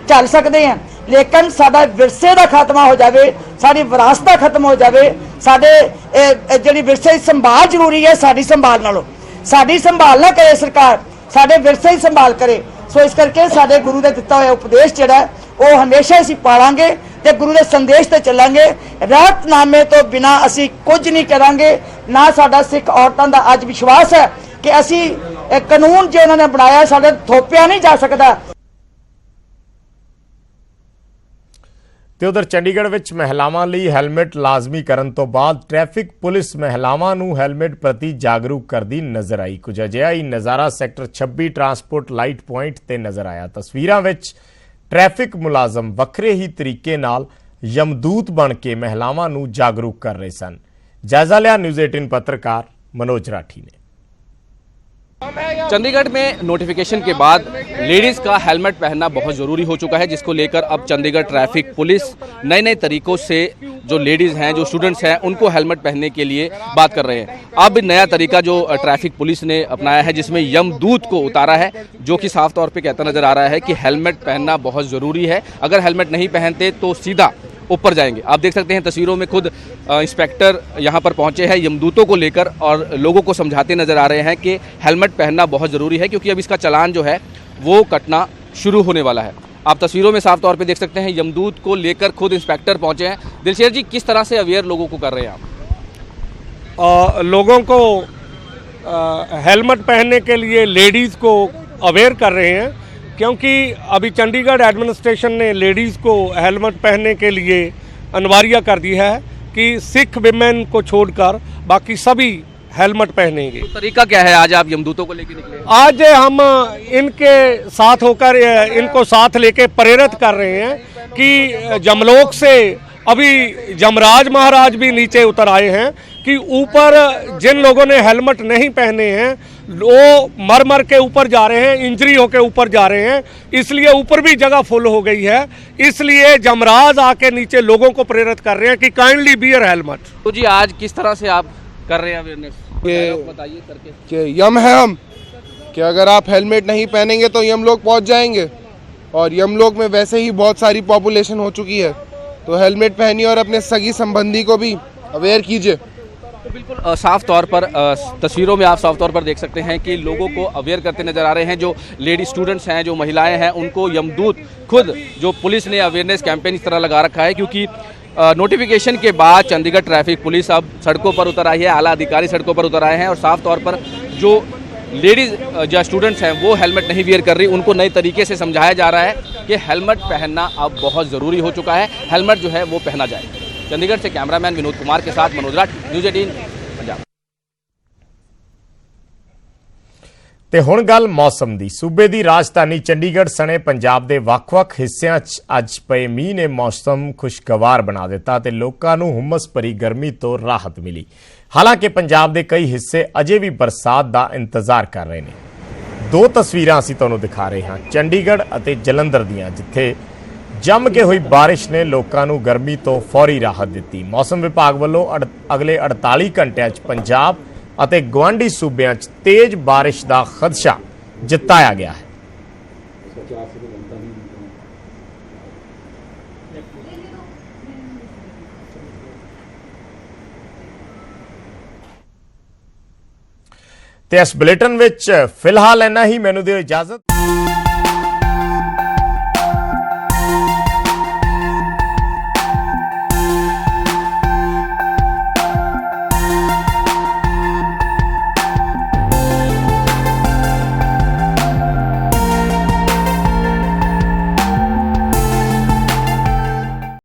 ਝੱਲ ਸਕਦੇ ਹਾਂ, ਲੇਕਿਨ ਸਾਡਾ ਵਿਰਸੇ ਦਾ ਖਾਤਮਾ ਹੋ ਜਾਵੇ, ਸਾਡੀ ਵਿਰਾਸਤ ਦਾ ਖਤਮ ਹੋ ਜਾਵੇ। ਸਾਡੇ ਜਿਹੜੀ ਵਿਰਸੇ ਦੀ ਸੰਭਾਲ ਜ਼ਰੂਰੀ ਹੈ, ਸਾਡੀ ਸੰਭਾਲ ਨਾਲੋਂ ਸਾਡੀ ਸੰਭਾਲ ਨਾ ਕਰੇ ਸਰਕਾਰ, ਸਾਡੇ ਵਿਰਸੇ ਦੀ ਸੰਭਾਲ ਕਰੇ। ਸੋ ਇਸ ਕਰਕੇ ਸਾਡੇ ਗੁਰੂ ਦੇ ਦਿੱਤਾ ਹੋਇਆ ਉਪਦੇਸ਼ ਜਿਹੜਾ ਉਹ ਹਮੇਸ਼ਾ ਅਸੀਂ ਪਾਲਾਂਗੇ ਤੇ ਗੁਰੂ ਦੇ ਸੰਦੇਸ਼ ਤੇ ਚੱਲਾਂਗੇ। ਰਹਿਤਨਾਮੇ ਤੋਂ ਬਿਨਾ ਅਸੀਂ ਕੁਝ ਨਹੀਂ ਕਰਾਂਗੇ। ਨਾ ਸਾਡਾ ਸਿੱਖ ਔਰਤਾਂ ਦਾ ਅੱਜ ਵਿਸ਼ਵਾਸ ਹੈ ਕਿ ਅਸੀਂ ਕਾਨੂੰਨ ਜੋ ਉਹਨਾਂ ਨੇ ਬਣਾਇਆ ਸਾਡੇ ਥੋਪਿਆ ਨਹੀਂ ਜਾ ਸਕਦਾ। ਤੇ ਉਧਰ ਚੰਡੀਗੜ੍ਹ ਵਿੱਚ ਮਹਿਲਾਵਾਂ ਲਈ ਹੈਲਮਟ ਲਾਜ਼ਮੀ ਕਰਨ ਤੋਂ ਬਾਅਦ ਟ੍ਰੈਫਿਕ ਪੁਲਿਸ ਮਹਿਲਾਵਾਂ ਨੂੰ ਹੈਲਮਟ ਪ੍ਰਤੀ ਜਾਗਰੂਕ ਕਰਦੀ ਨਜ਼ਰ ਆਈ। ਕੁਝ ਅਜਿਹਾ ਹੀ ਨਜ਼ਾਰਾ ਸੈਕਟਰ 26 ਟਰਾਂਸਪੋਰਟ ਲਾਈਟ ਪੁਆਇੰਟ ਤੇ ਨਜ਼ਰ ਆਇਆ। ਤਸਵੀਰਾਂ ਵਿੱਚ ਟ੍ਰੈਫਿਕ ਮੁਲਾਜ਼ਮ ਵੱਖਰੇ ਹੀ ਤਰੀਕੇ ਨਾਲ ਯਮਦੂਤ ਬਣ ਕੇ ਮਹਿਲਾਵਾਂ ਨੂੰ ਜਾਗਰੂਕ ਕਰ ਰਹੇ ਸਨ। ਜਾਇਜ਼ਾ ਲਿਆ ਨਿਊਜ਼ 18 पत्रकार मनोज राठी ने। चंडीगढ़ में नोटिफिकेशन के बाद लेडीज़ का हेलमेट पहनना बहुत ज़रूरी हो चुका है, जिसको लेकर अब चंडीगढ़ ट्रैफिक पुलिस नए नए तरीकों से जो लेडीज़ हैं, जो स्टूडेंट्स हैं, उनको हेलमेट पहनने के लिए बात कर रहे हैं। अब नया तरीका जो ट्रैफिक पुलिस ने अपनाया है, जिसमें यमदूत को उतारा है, जो कि साफ तौर पे कहता नज़र आ रहा है कि हेलमेट पहनना बहुत ज़रूरी है। अगर हेलमेट नहीं पहनते तो सीधा ऊपर जाएंगे। आप देख सकते हैं तस्वीरों में खुद इंस्पेक्टर यहां पर पहुंचे हैं यमदूतों को लेकर और लोगों को समझाते नजर आ रहे हैं कि हेलमेट पहनना बहुत ज़रूरी है, क्योंकि अब इसका चालान जो है वो कटना शुरू होने वाला है। आप तस्वीरों में साफ तौर पे देख सकते हैं यमदूत को लेकर खुद इंस्पेक्टर पहुंचे हैं। दिलशेर जी, किस तरह से अवेयर लोगों को कर रहे हैं आप? लोगों को हेलमेट पहनने के लिए लेडीज़ को अवेयर कर रहे हैं, क्योंकि अभी चंडीगढ़ एडमिनिस्ट्रेशन ने लेडीज़ को हेलमेट पहनने के लिए अनिवार्य कर दिया है कि सिख विमेन को छोड़कर बाकी सभी हेलमेट पहनेंगे। तो तरीका क्या है, आज आप यमदूतों को लेकर निकले? आज हम इनके साथ होकर इनको साथ लेके प्रेरित कर रहे हैं कि जमलोक से अभी जमराज महाराज भी नीचे उतर आए हैं कि ऊपर जिन लोगों ने हेलमेट नहीं पहने हैं वो मर मर के ऊपर जा रहे हैं, इंजरी होके ऊपर जा रहे हैं, इसलिए ऊपर भी जगह फुल हो गई है। इसलिए जमराज आके नीचे लोगों को प्रेरित कर रहे हैं कि काइंडली बियर हेलमेट। तो जी, आज किस तरह से आप कर रहे हैं अवेयरनेस, बताइए करके? कि यम है हम कि अगर आप हेलमेट नहीं पहनेंगे तो यम लोग पहुंच जाएंगे, और यम लोग में वैसे ही बहुत सारी पॉपुलेशन हो चुकी है, तो हेलमेट पहनिए और अपने सगी संबंधी को भी अवेयर कीजिए। तो बिल्कुल साफ तौर पर तस्वीरों में आप साफ तौर पर देख सकते हैं कि लोगों को अवेयर करते नजर आ रहे हैं। जो लेडी स्टूडेंट्स हैं, जो महिलाएं हैं, उनको यमदूत खुद, जो पुलिस ने अवेयरनेस कैंपेन इस तरह लगा रखा है, क्योंकि नोटिफिकेशन के बाद चंडीगढ़ ट्रैफिक पुलिस अब सड़कों पर उतर आई है, आला अधिकारी सड़कों पर उतर आए हैं और साफ तौर पर जो लेडीज़ जो स्टूडेंट्स हैं वो हेलमेट नहीं वियर कर रही, उनको नए तरीके से समझाया जा रहा है कि हेलमेट पहनना अब बहुत ज़रूरी हो चुका है, हेलमेट जो है वो पहना जाए। चंडीगढ़ से कैमरामैन विनोद कुमार के साथ मनोज राठ, न्यूज़ 18 पंजाब। ਤੇ ਹੁਣ ਗੱਲ ਮੌਸਮ ਦੀ। ਸੂਬੇ ਦੀ ਰਾਜਧਾਨੀ ਚੰਡੀਗੜ੍ਹ ਸਣੇ ਪੰਜਾਬ ਦੇ ਵੱਖ-ਵੱਖ ਹਿੱਸਿਆਂ 'ਚ ਅੱਜ ਪਏ ਮੀਂਹ ਨੇ ਮੌਸਮ ਖੁਸ਼ਗਵਾਰ ਬਣਾ ਦਿੱਤਾ ਤੇ ਲੋਕਾਂ ਨੂੰ ਹੁਮਸ ਭਰੀ ਗਰਮੀ ਤੋਂ ਰਾਹਤ ਮਿਲੀ। ਹਾਲਾਂਕਿ ਪੰਜਾਬ ਦੇ ਕਈ ਹਿੱਸੇ ਅਜੇ ਵੀ ਬਰਸਾਤ ਦਾ ਇੰਤਜ਼ਾਰ ਕਰ ਰਹੇ ਨੇ। ਦੋ ਤਸਵੀਰਾਂ ਅਸੀਂ ਤੁਹਾਨੂੰ ਦਿਖਾ ਰਹੇ ਹਾਂ ਚੰਡੀਗੜ੍ਹ ਅਤੇ ਜਲੰਧਰ ਦੀਆਂ, ਜਿੱਥੇ ਜੰਮ ਕੇ ਹੋਈ ਬਾਰਿਸ਼ ਨੇ ਲੋਕਾਂ ਨੂੰ ਗਰਮੀ ਤੋਂ ਫੌਰੀ ਰਾਹਤ ਦਿੱਤੀ। ਮੌਸਮ ਵਿਭਾਗ ਵੱਲੋਂ ਅਗਲੇ 48 ਘੰਟਿਆਂ 'ਚ ਪੰਜਾਬ ਅਤੇ ਗੁਆਂਢੀ ਸੂਬਿਆਂ 'ਚ ਤੇਜ਼ ਬਾਰਿਸ਼ ਦਾ ਖਦਸ਼ਾ ਜਤਾਇਆ ਗਿਆ ਹੈ। ਤੇ ਇਸ ਬੁਲੇਟਿਨ ਵਿੱਚ ਫਿਲਹਾਲ ਇੰਨਾ ਹੀ। ਮੈਨੂੰ ਦਿਓ ਇਜਾਜ਼ਤ।